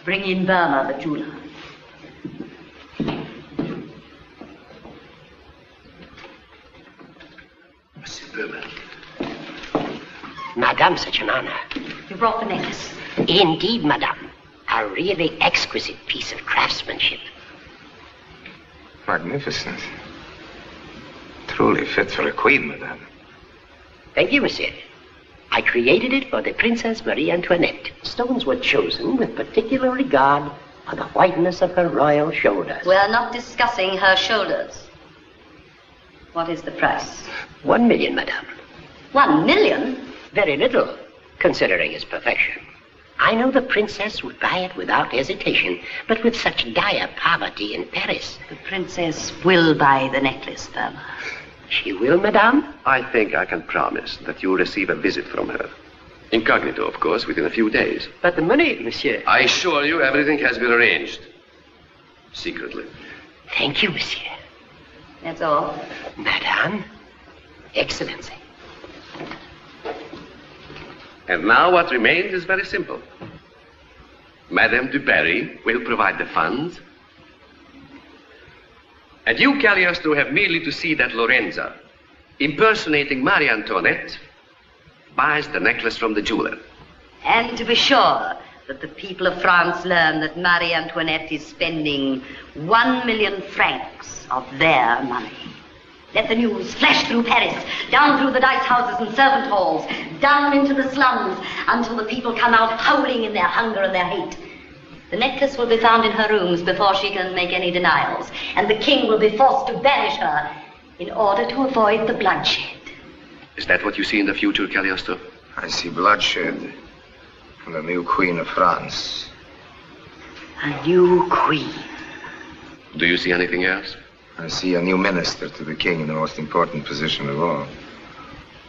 Bring in Burma, the jeweler. Madame, such an honor. You brought the necklace. Indeed, madame. A really exquisite piece of craftsmanship. Magnificent. Truly fit for a queen, madame. Thank you, monsieur. I created it for the Princess Marie Antoinette. Stones were chosen with particular regard for the whiteness of her royal shoulders. We're not discussing her shoulders. What is the price? 1 million, madame. 1 million? Very little, considering its perfection. I know the princess would buy it without hesitation, but with such dire poverty in Paris. The princess will buy the necklace, Burma. She will, madame? I think I can promise that you'll receive a visit from her. Incognito, of course, within a few days. But the money, monsieur. I assure you everything has been arranged. Secretly. Thank you, monsieur. That's all. Madame, Excellency. And now what remains is very simple. Madame du Barry will provide the funds. And you, Cagliostro, have merely to see that Lorenza, impersonating Marie Antoinette, buys the necklace from the jeweler. And to be sure that the people of France learn that Marie Antoinette is spending 1 million francs of their money. Let the news flash through Paris, down through the dice houses and servant halls, down into the slums, until the people come out howling in their hunger and their hate. The necklace will be found in her rooms before she can make any denials, and the king will be forced to banish her in order to avoid the bloodshed. Is that what you see in the future, Cagliostro? I see bloodshed and a new queen of France. A new queen. Do you see anything else? I see a new minister to the king in the most important position of all.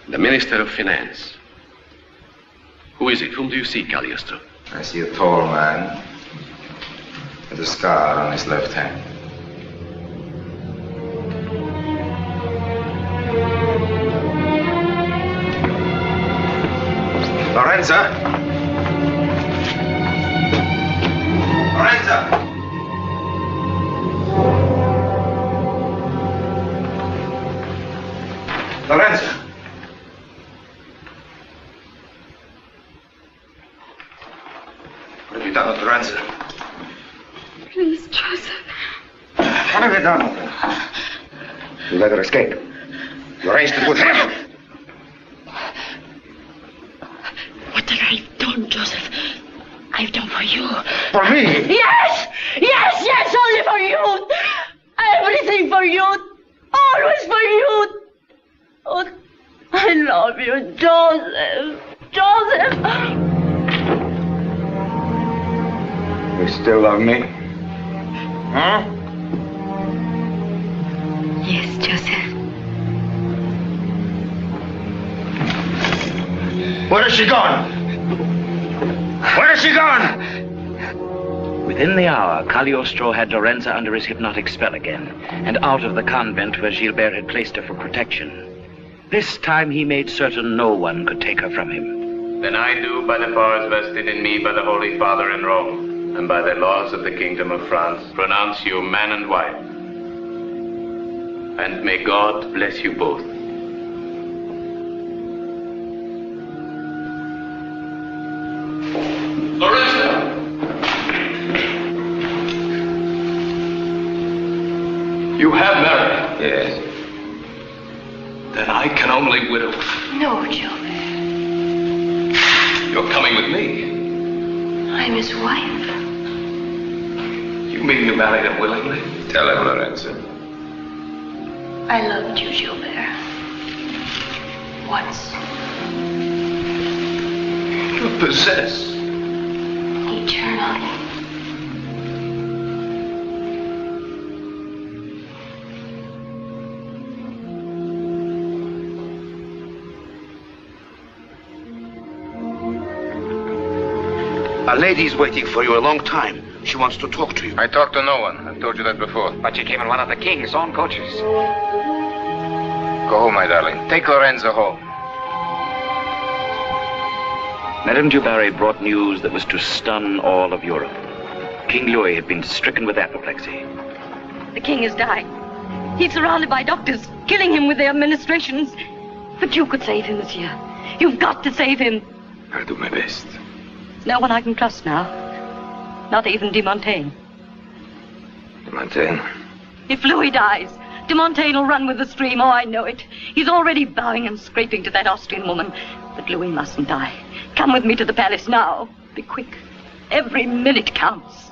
The Minister of Finance. Who is it? Whom do you see, Cagliostro? I see a tall man with a scar on his left hand. Lorenza! Lorenza! Lorenza! What have you done with Lorenza? Please, Joseph. What have you done with her? You let her escape. You arranged it with him. What have I done, Joseph? I've done for you. For me? Yes! Yes, yes, only for you! Everything for you! Always for you! Oh, I love you, Joseph. Joseph! You still love me? Huh? Yes, Joseph. Where has she gone? Where has she gone? Within the hour, Cagliostro had Lorenza under his hypnotic spell again, and out of the convent where Gilbert had placed her for protection. This time he made certain no one could take her from him. Then I do, by the powers vested in me by the Holy Father in Rome, and by the laws of the Kingdom of France, pronounce you man and wife. And may God bless you both. Lorenza! You have married? Yes. Then I can only widow. No, Joseph. You're coming with me. I'm his wife. You mean you married him willingly? Tell him, Lorenza. I loved you, Gilbert. Once. You possess. Eternally. A lady's waiting for you a long time. She wants to talk to you. I talked to no one. I've told you that before. But she came in one of the king's own coaches. Go home, my darling. Take Lorenza home. Madame du Barry brought news that was to stun all of Europe. King Louis had been stricken with apoplexy. The king is dying. He's surrounded by doctors, killing him with their administrations. But you could save him, monsieur. You've got to save him. I'll do my best. There's no one I can trust now. Not even de Montaigne. De Montaigne? If Louis dies, de Montaigne will run with the stream. Oh, I know it. He's already bowing and scraping to that Austrian woman. But Louis mustn't die. Come with me to the palace now. Be quick. Every minute counts.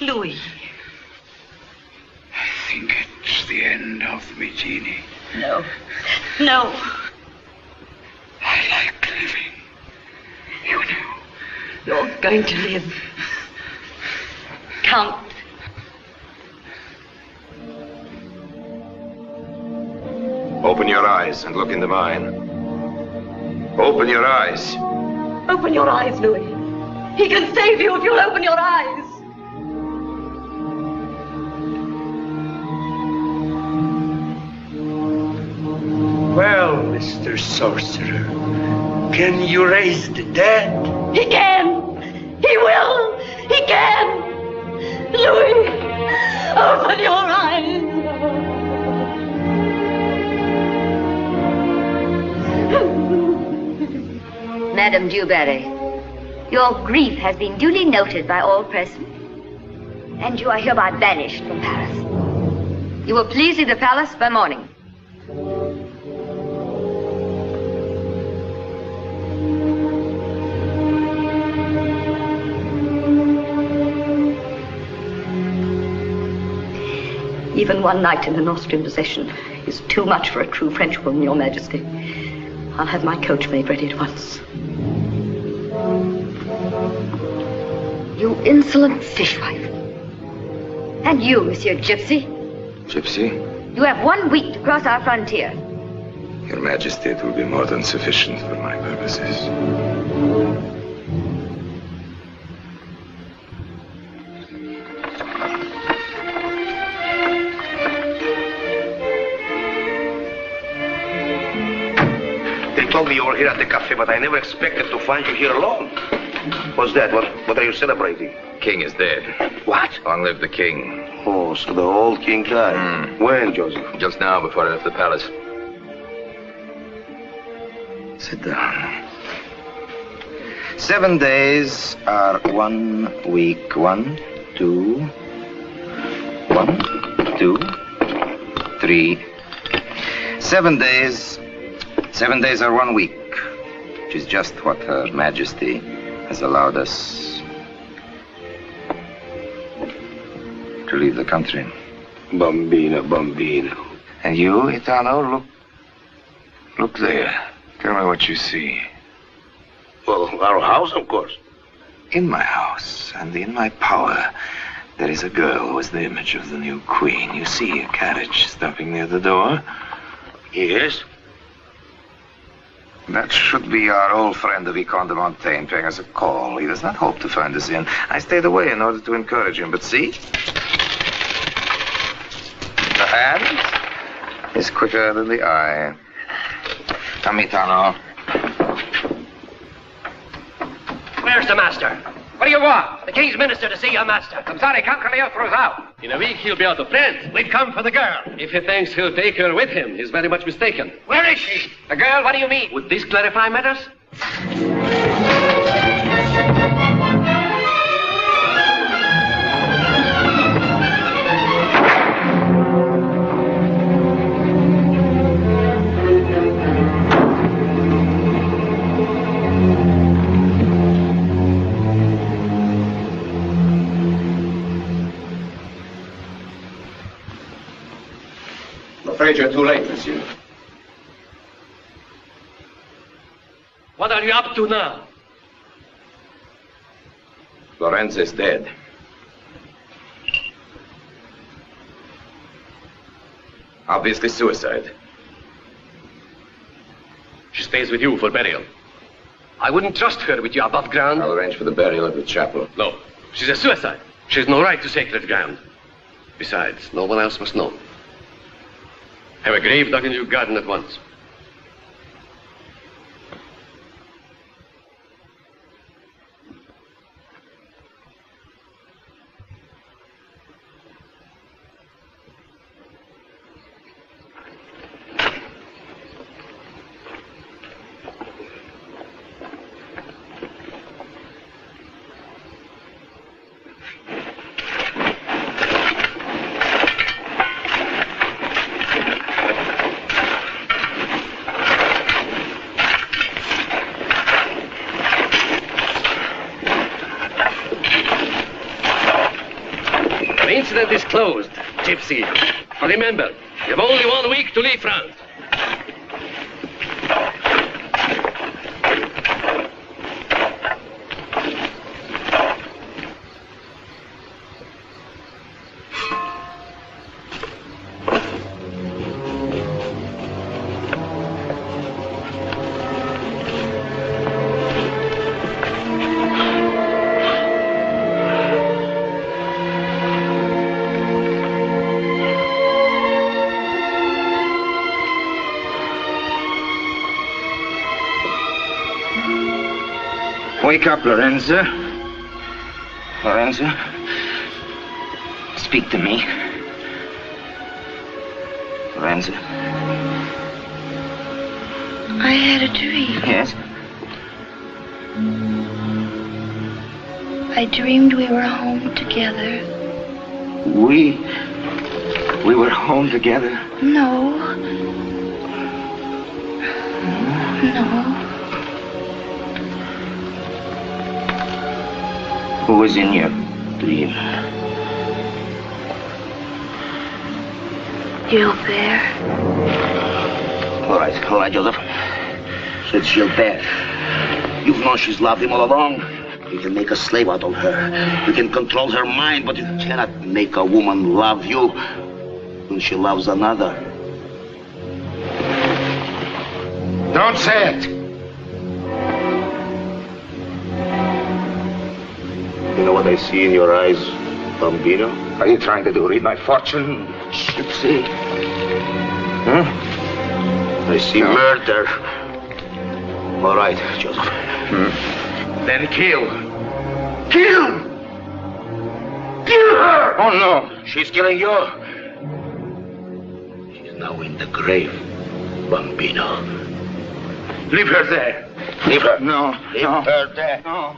Louis. I think it's the end of me, Jeannie. No. No. I like living. You know. You're going to live. Count. Open your eyes and look into mine. Open your eyes. Open your eyes, Louis. He can save you if you'll open your eyes. Well, Mr. Sorcerer, can you raise the dead? He can. He will. He can. Louis, open your eyes. Madame Dewberry, your grief has been duly noted by all present, and you are hereby banished from Paris. You will please leave the palace by morning. Even one night in an Austrian possession is too much for a true Frenchwoman, Your Majesty. I'll have my coach made ready at once. You insolent fishwife. And you, Monsieur Gypsy. Gypsy? You have 1 week to cross our frontier. Your Majesty, it will be more than sufficient for my purposes. They told me you were here at the cafe, but I never expected to find you here alone. What's that? What are you celebrating? King is dead. What? Long live the king. Oh, so the old king died. When, Joseph? Just now, before I left the palace. Sit down. 7 days are 1 week. 1, 2, 1, 2, 3. 7 days. 7 days are 1 week, which is just what Her Majesty has allowed us to leave the country. Bambino, bambino. And you, Italo, look there. Tell me what you see. Well, our house, of course. In my house and in my power, there is a girl who is the image of the new queen. You see a carriage stopping near the door? Yes. That should be our old friend, the Vicomte de Montaigne, paying us a call. He does not hope to find us in. I stayed away in order to encourage him, but see? The hand is quicker than the eye. Come, Itano. Where's the master? What do you want? The king's minister to see your master. I'm sorry, Count Cagliostro's out. In a week, he'll be out of France. We've come for the girl. If he thinks he'll take her with him, he's very much mistaken. Where is she? The girl, what do you mean? Would this clarify matters? I'm afraid you're too late, monsieur. What are you up to now? Lorenzo is dead. Obviously suicide. She stays with you for burial. I wouldn't trust her with you above ground. I'll arrange for the burial at the chapel. No, she's a suicide. She has no right to sacred ground. Besides, no one else must know. Have a grave dug in your garden at once. Incident is closed, Gypsy. But remember, you have only 1 week to leave France. Wake up, Lorenza. Lorenza. Speak to me. Lorenza. I had a dream. Yes? I dreamed we were home together. We were home together? No. No. Who was in your dream? Gilbert. All right, Joseph. It's Gilbert. You've known she's loved him all along. You can make a slave out of her. You can control her mind, but you cannot make a woman love you when she loves another. Don't say it. You know what I see in your eyes, Bambino? Are you trying to read my fortune? Gypsy? Huh? I see murder. All right, Joseph. Then kill. Kill! Kill her! Oh, no. She's killing you. She's now in the grave, Bambino. Leave her there. Leave her. No. Leave her there. No.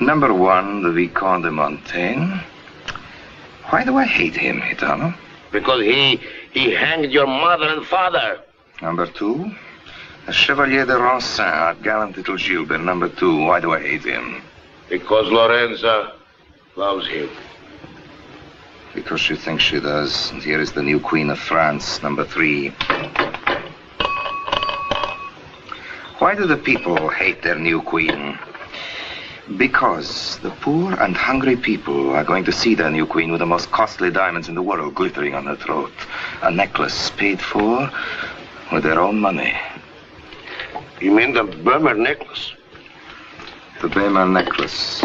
Number 1, the Vicomte de Montaigne. Why do I hate him, Gitano? Because he hanged your mother and father. Number 2, the Chevalier de Roncin, our gallant little Gilbert. Number 2, why do I hate him? Because Lorenza loves him. Because she thinks she does. And here is the new Queen of France. Number 3. Why do the people hate their new queen? Because the poor and hungry people are going to see their new queen with the most costly diamonds in the world glittering on her throat. A necklace paid for with their own money. You mean the Burma necklace? The Burma necklace.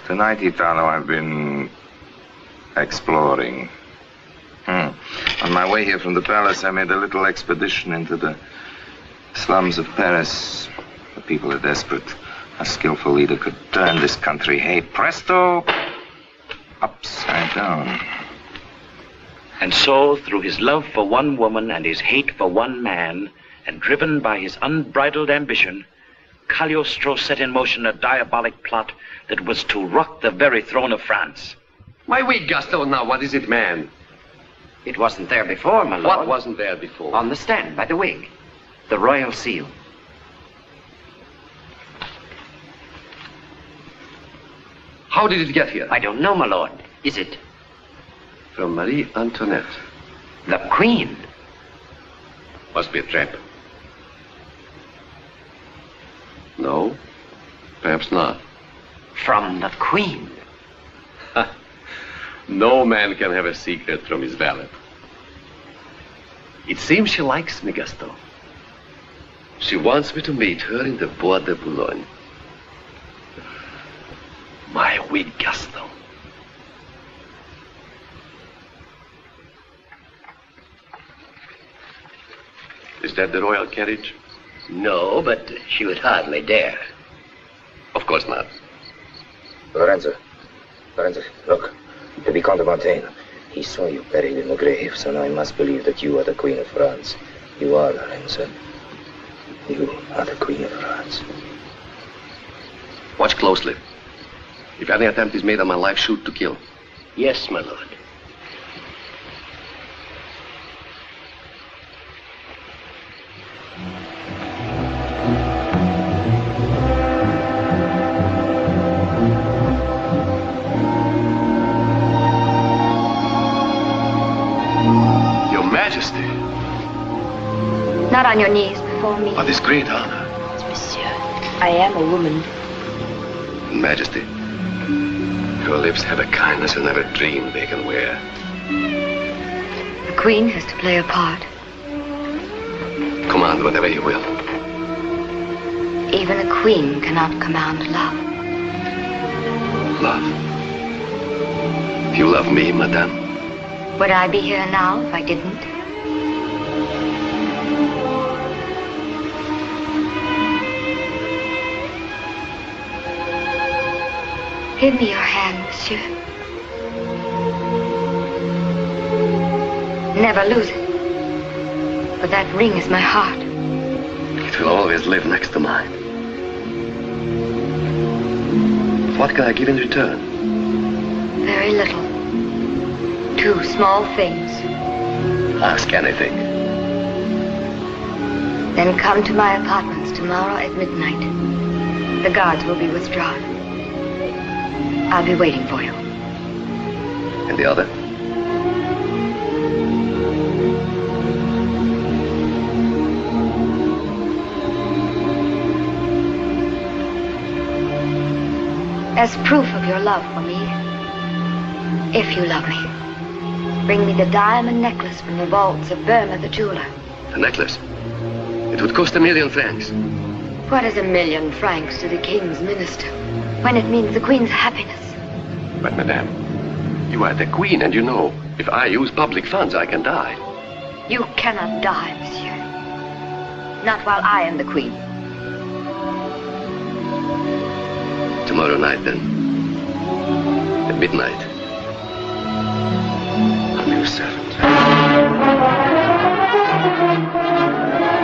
Tonight, Gitano, I've been exploring. On my way here from the palace, I made a little expedition into the slums of Paris. The people are desperate. A skillful leader could turn this country, hey, presto, upside down. And so, through his love for one woman and his hate for one man, and driven by his unbridled ambition, Cagliostro set in motion a diabolic plot that was to rock the very throne of France. My wig, Gaston, now, what is it, man? It wasn't there before, my lord. What wasn't there before? On the stand, by the wig. The royal seal. How did it get here? I don't know, my lord. Is it? From Marie Antoinette. The Queen? Must be a trap. No, perhaps not. From the Queen? No man can have a secret from his valet. It seems she likes me, Gaston. She wants me to meet her in the Bois de Boulogne. My wig, Gaston. Is that the royal carriage? No, but she would hardly dare. Of course not. Lorenzo, look. The Vicomte de Montaigne. He saw you buried in the grave, so now I must believe that you are the Queen of France. You are, Lorenzo. You are the Queen of France. Watch closely. If any attempt is made on my life, shoot to kill. Yes, my lord. Your Majesty. Not on your knees before me. Oh, this great honor. Monsieur, I am a woman. Majesty, your lips have a kindness you never dreamed they can wear. The Queen has to play a part. Command whatever you will. Even a queen cannot command love. Love. You love me, madame? Would I be here now if I didn't? Give me your hand, monsieur. Never lose it. For that ring is my heart. It will always live next to mine. What can I give in return? Very little. 2 small things. Ask anything. Then come to my apartments tomorrow at midnight. The guards will be withdrawn. I'll be waiting for you. And the other? As proof of your love for me, if you love me, bring me the diamond necklace from the vaults of Burma the jeweler. The necklace? It would cost 1,000,000 francs. What is 1,000,000 francs to the king's minister when it means the queen's happiness? But, madame, you are the queen, and you know, if I use public funds, I can die. You cannot die, monsieur. Not while I am the queen. Tomorrow night, then. At midnight. I'm your servant.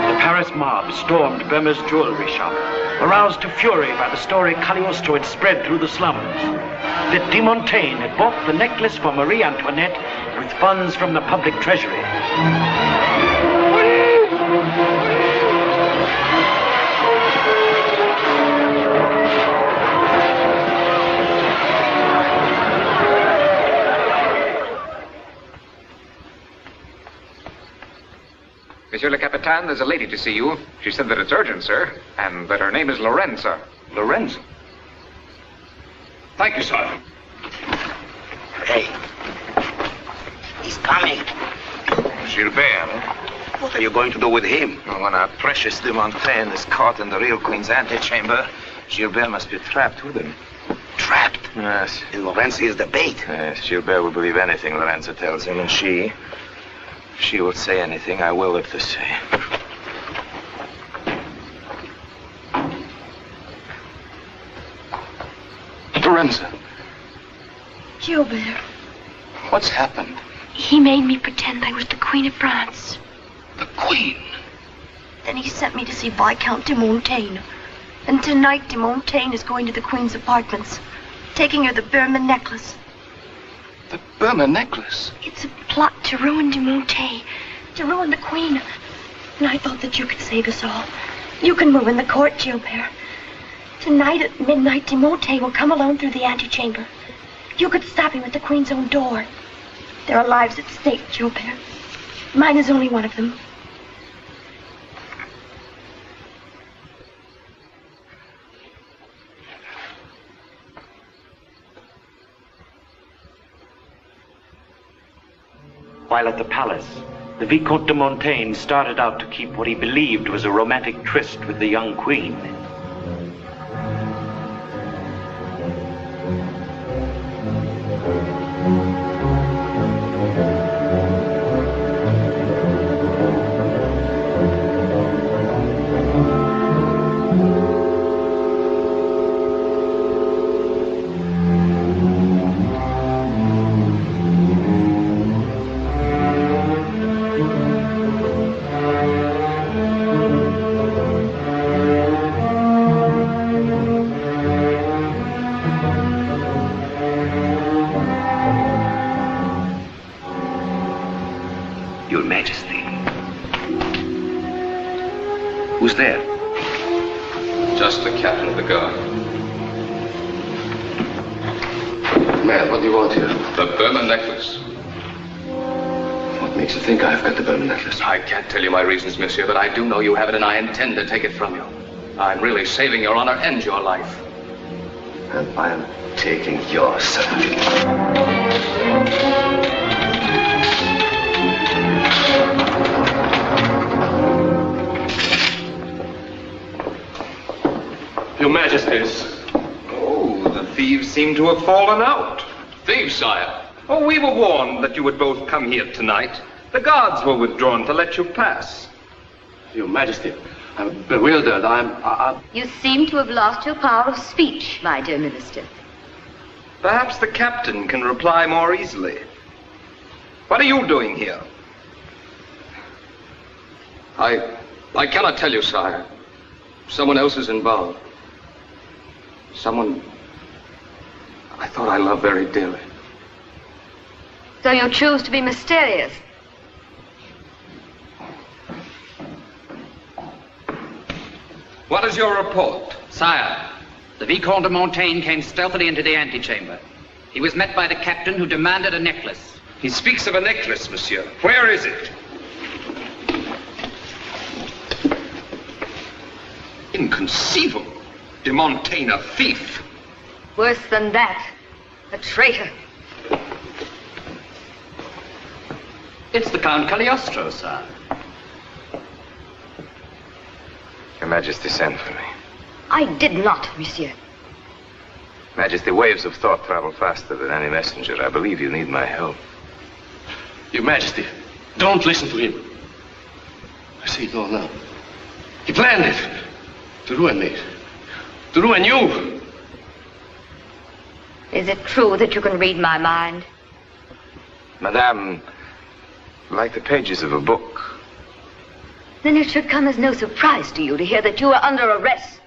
The Paris mob stormed Burma's jewelry shop, aroused to fury by the story Cagliostro had spread through the slums. That de Montaigne had bought the necklace for Marie Antoinette with funds from the public treasury. Monsieur le Capitaine, there's a lady to see you. She said that it's urgent, sir, and that her name is Lorenza. Lorenza? Thank you, sir. Hey. He's coming. Gilbert, What are you going to do with him? when our precious de Montaigne is caught in the real queen's antechamber, Gilbert must be trapped with him. Trapped? Yes. And Lorenza is the bait. Yes, Gilbert will believe anything Lorenza tells him, and if she will say anything, I will live to say. Lorenza. Gilbert. What's happened? He made me pretend I was the Queen of France. The Queen? Then he sent me to see Viscount de Montaigne. And tonight de Montaigne is going to the Queen's apartments, taking her the Burma necklace. The Burma necklace? It's a plot to ruin de Montaigne, to ruin the Queen. And I thought that you could save us all. You can move in the court, Gilbert. Tonight at midnight, de Montaigne will come alone through the antechamber. You could stop him at the Queen's own door. There are lives at stake, Gilbert. Mine is only one of them. While at the palace, the Vicomte de Montaigne started out to keep what he believed was a romantic tryst with the young queen. Your Majesty. Who's there? Just the captain of the guard. Man, what do you want here? The Burma necklace. What makes you think I've got the Burma necklace? I can't tell you my reasons, monsieur, but I do know you have it, and I intend to take it from you. I'm really saving your honor and your life. And I'm taking yours. Your Majesties. Oh, the thieves seem to have fallen out. Thieves, sire? Oh, we were warned that you would both come here tonight. The guards were withdrawn to let you pass. Your Majesty, I'm bewildered. You seem to have lost your power of speech, my dear minister. Perhaps the captain can reply more easily. What are you doing here? I cannot tell you, sire. Someone else is involved. Someone I thought I loved very dearly. So you choose to be mysterious? What is your report? Sire, the Vicomte de Montaigne came stealthily into the antechamber. He was met by the captain, who demanded a necklace. He speaks of a necklace, monsieur. Where is it? Inconceivable. De Montaigne, a thief. Worse than that, a traitor. It's the Count Cagliostro, sir. Your Majesty sent for me. I did not, monsieur. Majesty, waves of thought travel faster than any messenger. I believe you need my help. Your Majesty, don't listen to him. I see it all now. He planned it to ruin me, to ruin you. Is it true that you can read my mind? Madame, like the pages of a book. Then it should come as no surprise to you to hear that you are under arrest.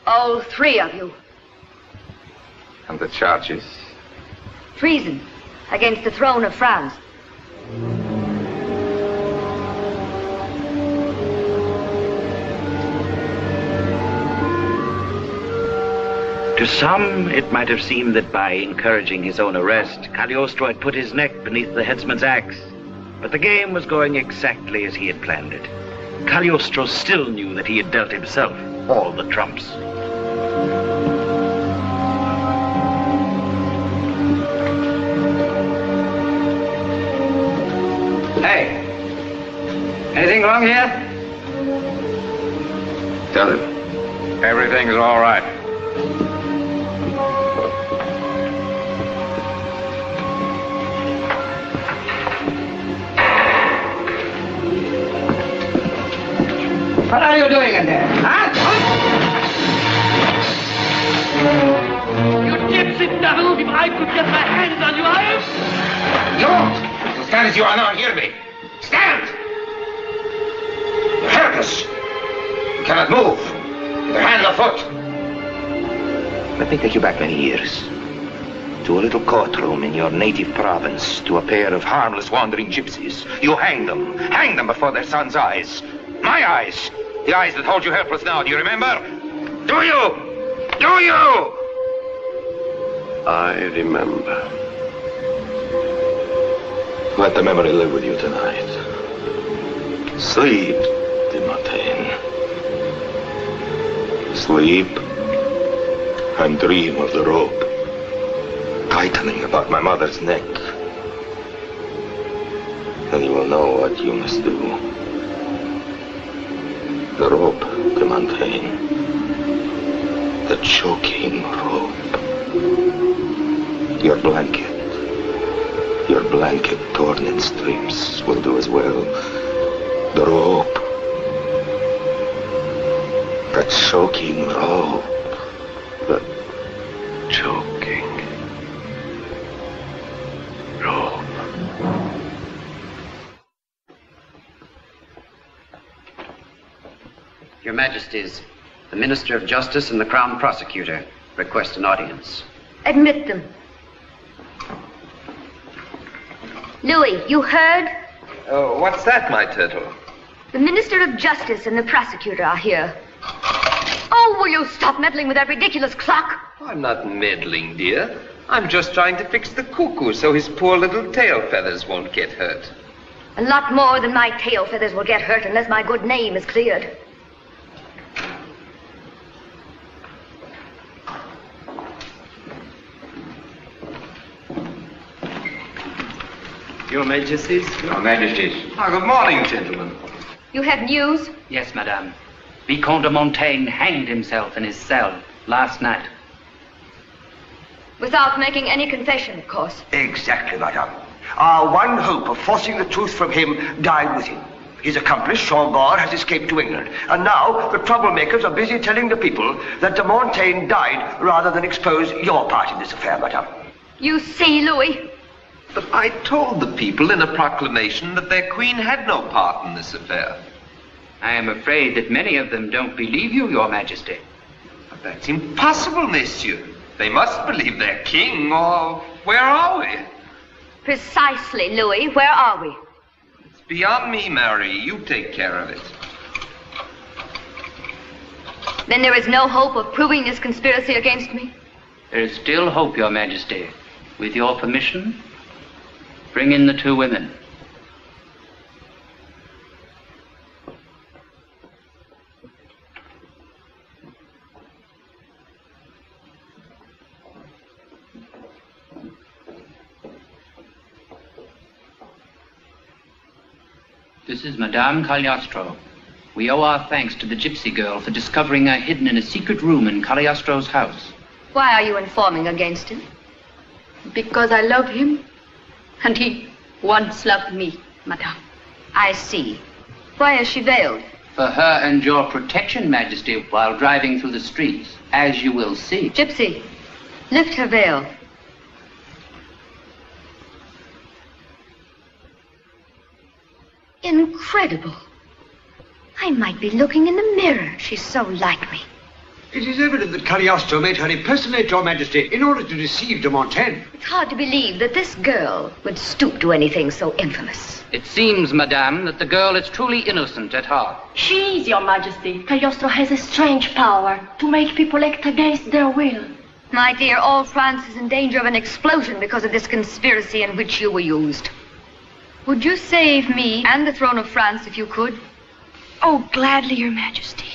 All three of you. And the charges? Treason against the throne of France. To some, it might have seemed that by encouraging his own arrest, Cagliostro had put his neck beneath the headsman's axe. But the game was going exactly as he had planned it. Cagliostro still knew that he had dealt himself all the trumps. Hey, anything wrong here? Tell him. Everything's all right. What are you doing in there, huh? You gypsy devil, if I could get my hands on you, No! Stand as you are now and hear me. Stand! You're helpless. You cannot move. Neither hand nor foot. Let me take you back many years. To a little courtroom in your native province, to a pair of harmless wandering gypsies. You hang them before their son's eyes. My eyes. The eyes that hold you helpless now, do you remember? Do you? Do you? I remember. Let the memory live with you tonight. Sleep, de Montaigne. Sleep and dream of the rope tightening about my mother's neck. Then you will know what you must do. The rope, de Montaigne. The choking rope. Your blanket torn in strips will do as well. The rope. The choking rope. The choking rope. Your Majesties, the Minister of Justice and the Crown Prosecutor request an audience. Admit them. Louis, you heard? Oh, what's that, my turtle? The Minister of Justice and the prosecutor are here. Oh, will you stop meddling with that ridiculous clock? I'm not meddling, dear. I'm just trying to fix the cuckoo so his poor little tail feathers won't get hurt. A lot more than my tail feathers will get hurt unless my good name is cleared. Your Majesties. Your Majesties. Ah, good morning, gentlemen. You have news? Yes, madame. Vicomte de Montaigne hanged himself in his cell last night. Without making any confession, of course. Exactly, madame. Our one hope of forcing the truth from him died with him. His accomplice, Chambord, has escaped to England. And now the troublemakers are busy telling the people that de Montaigne died rather than expose your part in this affair, madame. You see, Louis? But I told the people in a proclamation that their queen had no part in this affair. I am afraid that many of them don't believe you, Your Majesty. But that's impossible, monsieur. They must believe their king, or where are we? Precisely, Louis. Where are we? It's beyond me, Mary. You take care of it. Then there is no hope of proving this conspiracy against me? There is still hope, Your Majesty. With your permission, bring in the two women. This is Madame Cagliostro. We owe our thanks to the gypsy girl for discovering her hidden in a secret room in Cagliostro's house. Why are you informing against him? Because I love him, and he once loved me, Madame. I see. Why is she veiled? For her and your protection, Majesty, while driving through the streets, as you will see. Gypsy, lift her veil. Incredible. I might be looking in the mirror. She's so like me. It is evident that Cagliostro made her impersonate Your Majesty in order to deceive de Montaigne. It's hard to believe that this girl would stoop to anything so infamous. It seems, Madame, that the girl is truly innocent at heart. She is, Your Majesty. Cagliostro has a strange power to make people act against their will. My dear, all France is in danger of an explosion because of this conspiracy in which you were used. Would you save me and the throne of France if you could? Oh, gladly, Your Majesty.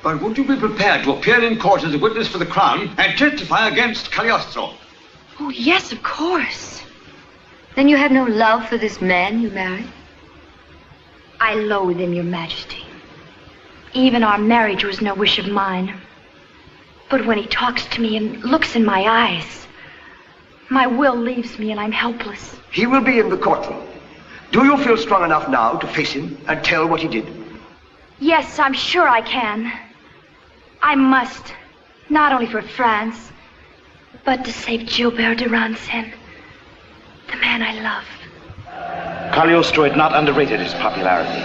But would you be prepared to appear in court as a witness for the crown and testify against Cagliostro? Oh, yes, of course. Then you have no love for this man you married? I loathe him, Your Majesty. Even our marriage was no wish of mine. But when he talks to me and looks in my eyes, my will leaves me and I'm helpless. He will be in the courtroom. Do you feel strong enough now to face him and tell what he did? Yes, I'm sure I can. I must. Not only for France, but to save Gilbert de Ronsin, the man I love. Cagliostro had not underrated his popularity.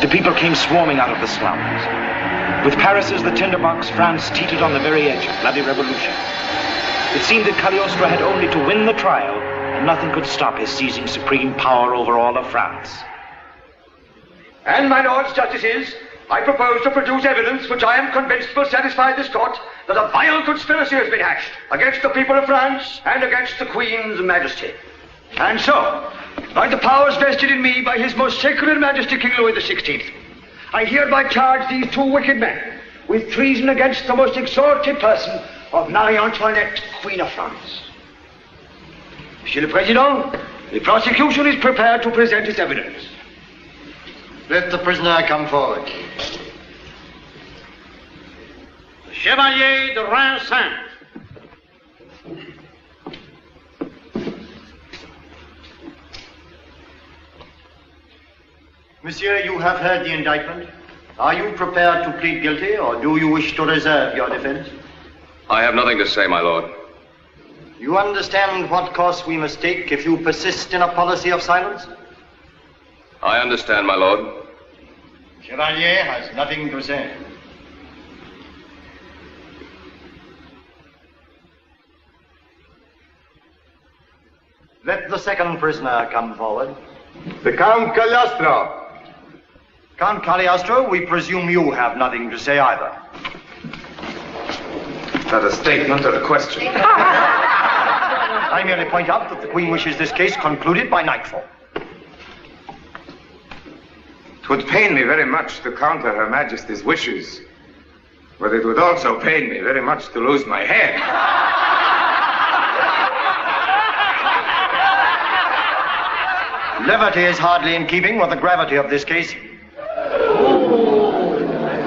The people came swarming out of the slums. With Paris as the tinderbox, France teetered on the very edge of bloody revolution. It seemed that Cagliostro had only to win the trial, and nothing could stop his seizing supreme power over all of France. And, my lords justices, I propose to produce evidence which I am convinced will satisfy this court that a vile conspiracy has been hatched against the people of France and against the Queen's Majesty. And so, by the powers vested in me by His Most Sacred Majesty King Louis XVI, I hereby charge these two wicked men with treason against the most exalted person of Marie Antoinette, Queen of France. Monsieur le Président, the prosecution is prepared to present its evidence. Let the prisoner come forward. The Chevalier de Ronsin. Monsieur, you have heard the indictment. Are you prepared to plead guilty, or do you wish to reserve your defense? I have nothing to say, my lord. You understand what course we must take if you persist in a policy of silence? I understand, my lord. Chevalier has nothing to say. Let the second prisoner come forward. The Count Cagliostro. Count Cagliostro, we presume you have nothing to say either. Is that a statement or a question? I merely point out that the Queen wishes this case concluded by nightfall. It would pain me very much to counter Her Majesty's wishes, but it would also pain me very much to lose my head. Levity is hardly in keeping with the gravity of this case.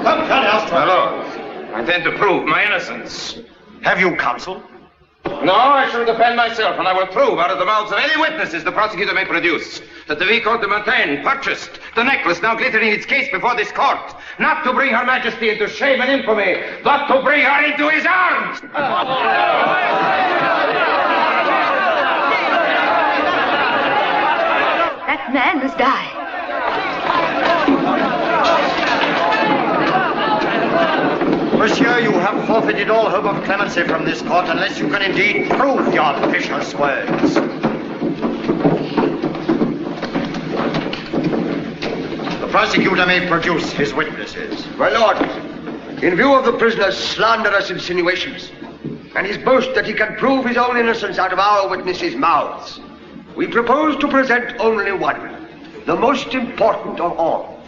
Come, Cagliostro. My lord, I intend to prove my innocence. Have you counsel? No, I shall defend myself, and I will prove out of the mouths of any witnesses the prosecutor may produce that the Vicomte de Montaigne purchased the necklace now glittering in its case before this court, not to bring Her Majesty into shame and infamy, but to bring her into his arms. That man must die. Monsieur, you have forfeited all hope of clemency from this court unless you can indeed prove your vicious words. The prosecutor may produce his witnesses. My lord, in view of the prisoner's slanderous insinuations and his boast that he can prove his own innocence out of our witnesses' mouths, we propose to present only one, the most important of all.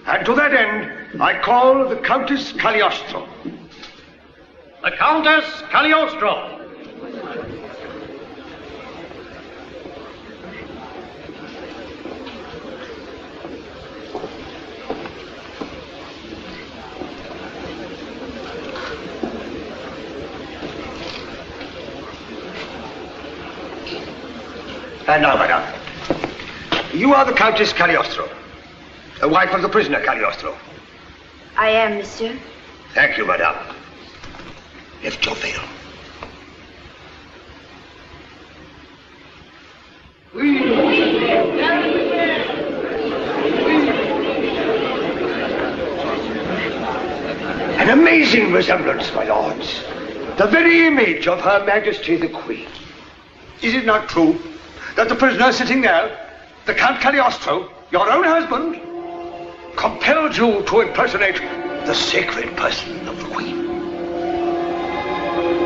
And to that end, I call the Countess Cagliostro. The Countess Cagliostro. And now, madame, you are the Countess Cagliostro, the wife of the prisoner Cagliostro. I am, monsieur. Thank you, madame. Lift your veil. An amazing resemblance, my lords. The very image of Her Majesty the Queen. Is it not true that the prisoner sitting there, the Count Cagliostro, your own husband, compelled you to impersonate the sacred person of the Queen?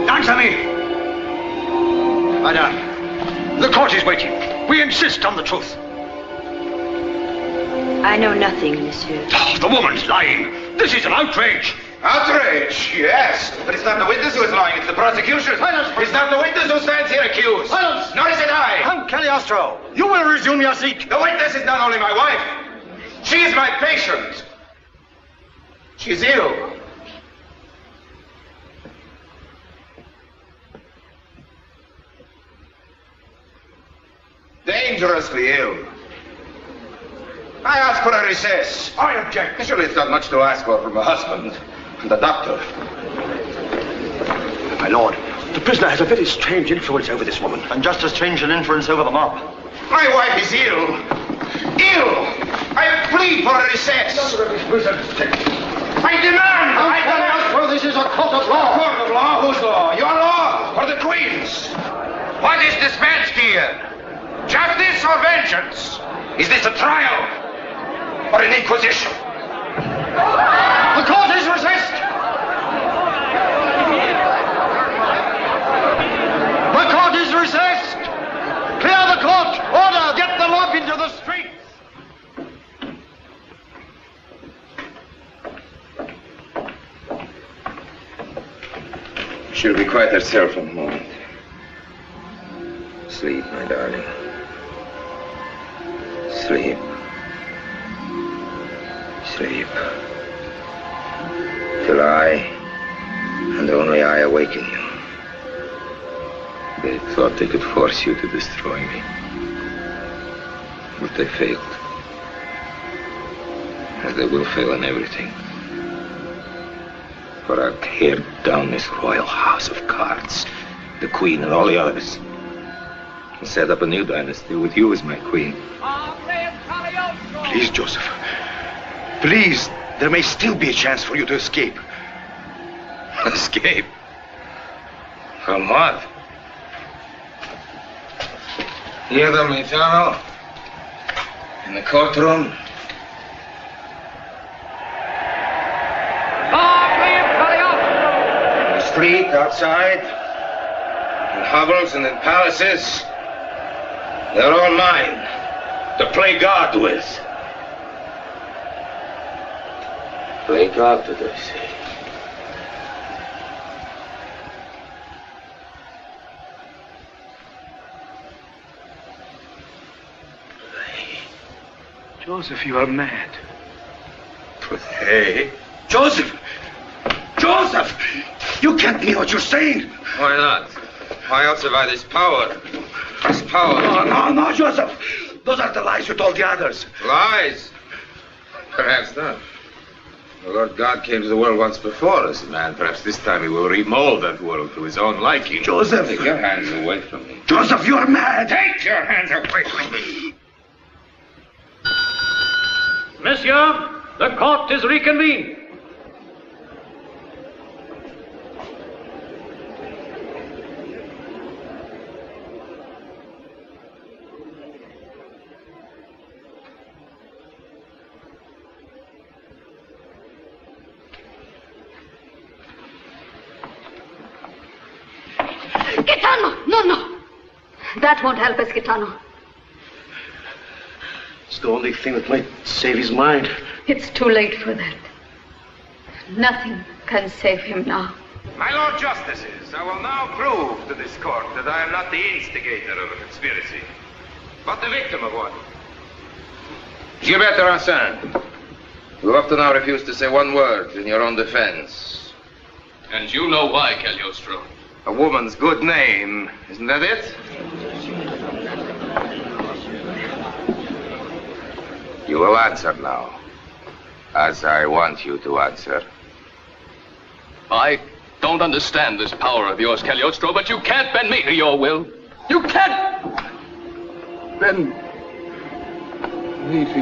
Answer me! Madame, the court is waiting. We insist on the truth. I know nothing, monsieur. Oh, the woman's lying. This is an outrage. Outrage, yes. But it's not the witness who is lying, it's the prosecution. Silence! It's not the witness who stands here accused. Silence! Nor is it I. Count Cagliostro, you will resume your seat. The witness is not only my wife. She is my patient. She's ill. Dangerously ill. I ask for a recess. I object. Surely it's not much to ask for from a husband and a doctor. My lord, the prisoner has a very strange influence over this woman. And just as strange an influence over the mob. My wife is ill. Ill! I plead for a recess. I demand! This is a court of law. A court of law? Whose law? Your law or the Queen's? What is dispensed here? Justice or vengeance? Is this a trial or an inquisition? The court is recessed. The court is recessed. Clear the court. Order. Get the mob into the streets. She'll be quite herself in a moment. Sleep, my darling. Sleep. Sleep. Till I, and only I, awaken you. They thought they could force you to destroy me. But they failed. As they will fail in everything. For I'll tear down this royal house of cards, the Queen and all the others, and set up a new dynasty with you as my Queen. Please, Joseph. Please, there may still be a chance for you to escape. Escape? From what? Hear them, Eternal? In the courtroom? In the street, outside, in hovels and in palaces. They're all mine. To play God with. Play God, did I say? Joseph, you are mad. Hey. Joseph! Joseph! You can't mean what you're saying. Why not? Why else have I this power? This power. No, Joseph. Those are the lies you told the others. Lies? Perhaps not. The Lord God came to the world once before as a man. Perhaps this time he will remold that world to his own liking. Joseph! Take your hands away from me. Joseph, you're mad! Take your hands away from me! Monsieur, the court is reconvened. No. That won't help us, Gitano. It's the only thing that might save his mind. It's too late for that. Nothing can save him now. My Lord Justices, I will now prove to this court that I am not the instigator of a conspiracy, but the victim of one. Gilbert Roussin, you have up to now refused to say one word in your own defense. And you know why, Cagliostro. A woman's good name, isn't that it? You will answer now, as I want you to answer. I don't understand this power of yours, Cagliostro, but you can't bend me to your will. You can't bend me to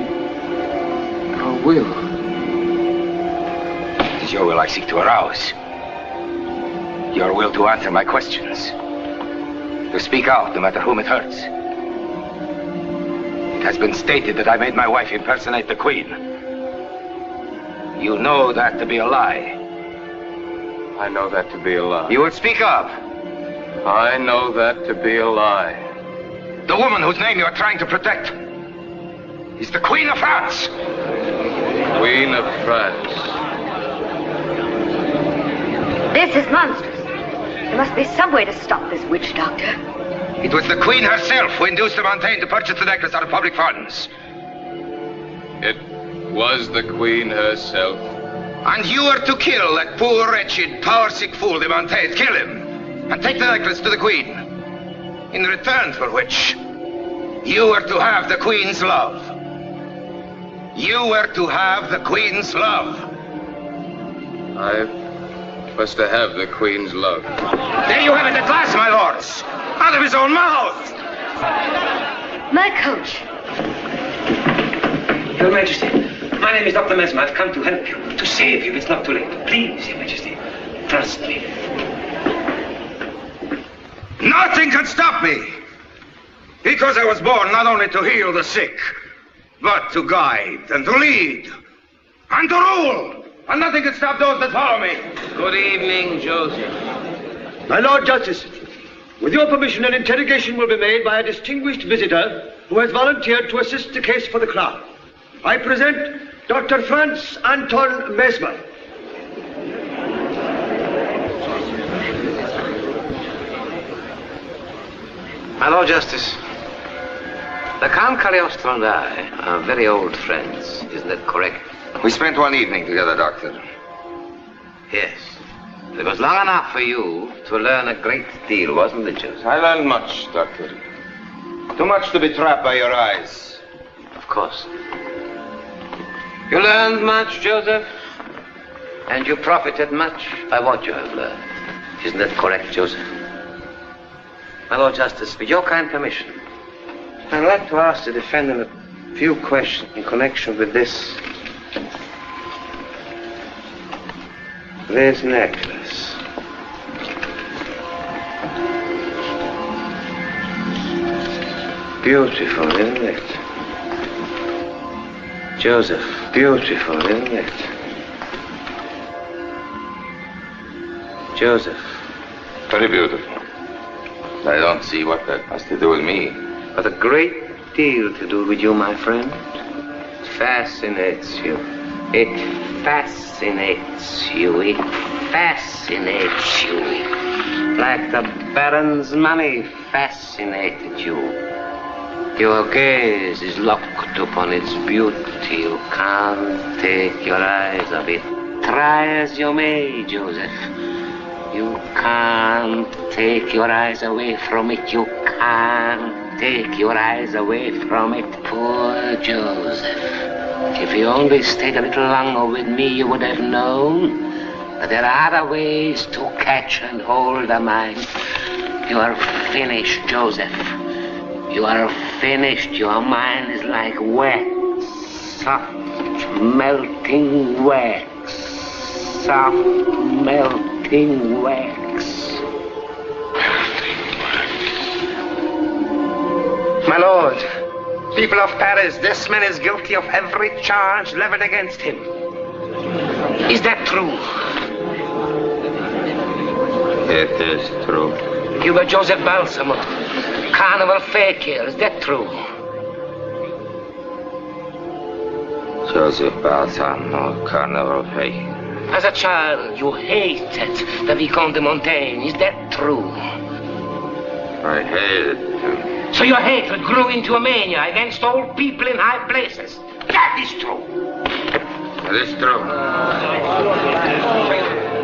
your will. It is your will I seek to arouse. Your will to answer my questions. To speak out, no matter whom it hurts. It has been stated that I made my wife impersonate the Queen. You know that to be a lie. I know that to be a lie. You will speak up. I know that to be a lie. The woman whose name you are trying to protect is the Queen of France. Queen of France. This is monstrous. There must be some way to stop this witch doctor. It was the Queen herself who induced the Montaigne to purchase the necklace out of public funds. It was the Queen herself. And you were to kill that poor, wretched, power-sick fool, the Montaigne. Kill him and take the necklace to the Queen. In return for which, you were to have the Queen's love. You were to have the Queen's love. I was to have the Queen's love. There you have it at last, my lords. Out of his own mouth. My coach. Your Majesty, my name is Dr. Mesmer. I've come to help you, to save you. It's not too late. Please, Your Majesty, trust me. Nothing can stop me. Because I was born not only to heal the sick, but to guide and to lead and to rule. And nothing can stop those that follow me. Good evening, Joseph. My Lord Justice, with your permission, an interrogation will be made by a distinguished visitor who has volunteered to assist the case for the Crown. I present Dr. Franz Anton Mesmer. My Lord Justice, the Count Cagliostro and I are very old friends. Isn't that correct? We spent one evening together, Doctor. Yes. It was long enough for you to learn a great deal, wasn't it, Joseph? I learned much, Doctor. Too much to be trapped by your eyes. Of course. You learned much, Joseph, and you profited much by what you have learned. Isn't that correct, Joseph? My Lord Justice, with your kind permission, I'd like to ask the defendant a few questions in connection with this necklace. Beautiful, isn't it? Joseph, beautiful, isn't it? Joseph. Very beautiful. I don't see what that has to do with me. But a great deal to do with you, my friend. It fascinates you. It fascinates you. It fascinates you. Like the Baron's money fascinated you. Your gaze is locked upon its beauty. You can't take your eyes off it. Try as you may, Joseph. You can't take your eyes away from it. You can't take your eyes away from it. Poor Joseph. If you only stayed a little longer with me, you would have known that there are other ways to catch and hold a mind. You are finished, Joseph. You are finished. Your mind is like wet, soft melting wax. Soft melting wax. My lord, people of Paris, this man is guilty of every charge leveled against him. Is that true? It is true. You were Joseph Balsamo, carnival fakir. Is that true? Joseph Balsamo, carnival fakir. As a child, you hated the Vicomte de Montaigne. Is that true? I hated him. So your hatred grew into a mania against all people in high places. That is true. It is true.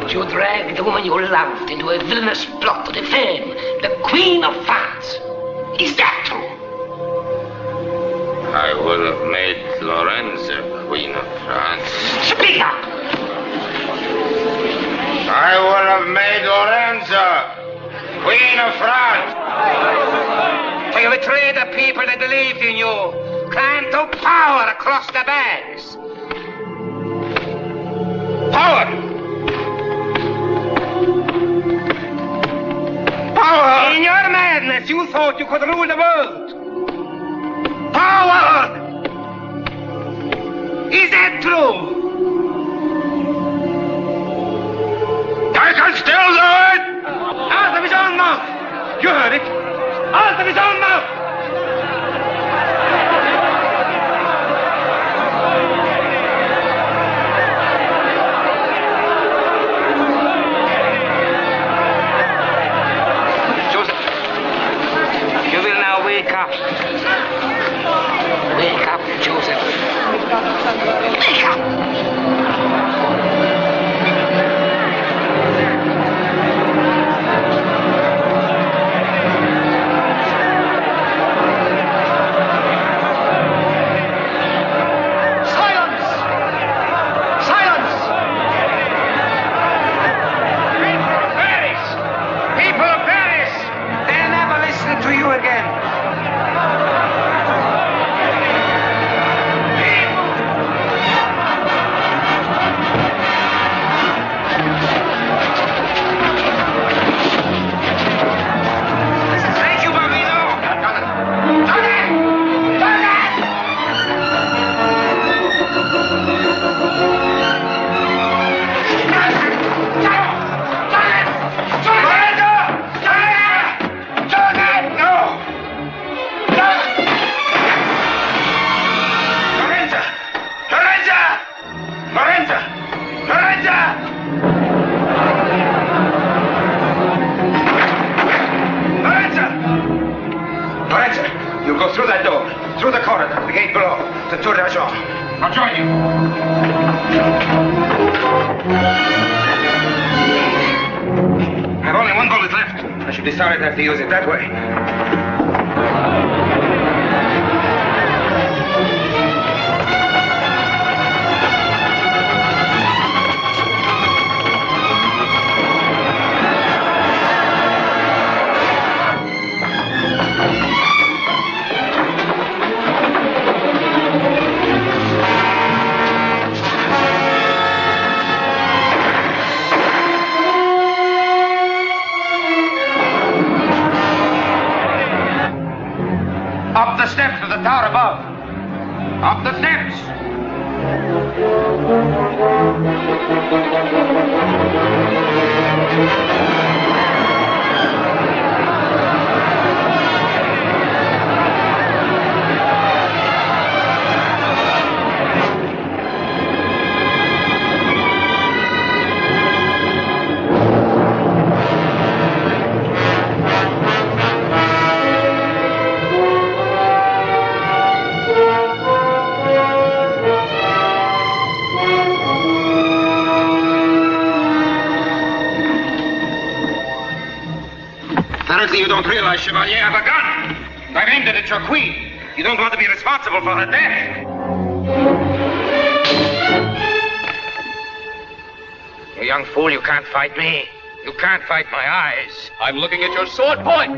You dragged the woman you loved into a villainous plot to defame the Queen of France. Is that true? I would have made Lorenza Queen of France. Speak up! I would have made Lorenza Queen of France. For you betrayed the people that believed in you, climbed to power across the banks. Power! Power! In your madness, you thought you could rule the world. Power! Is that true? I can still do it! Out of his own mouth! You heard it! Out of his own mouth! Joseph, you will now wake up. Wake up, Joseph. Wake up! To use it that way. Up the steps of the tower above. Up the steps. You don't realize, Chevalier, I have a gun. I've aimed it at your queen. You don't want to be responsible for her death. You young fool, you can't fight me. You can't fight my eyes. I'm looking at your sword point.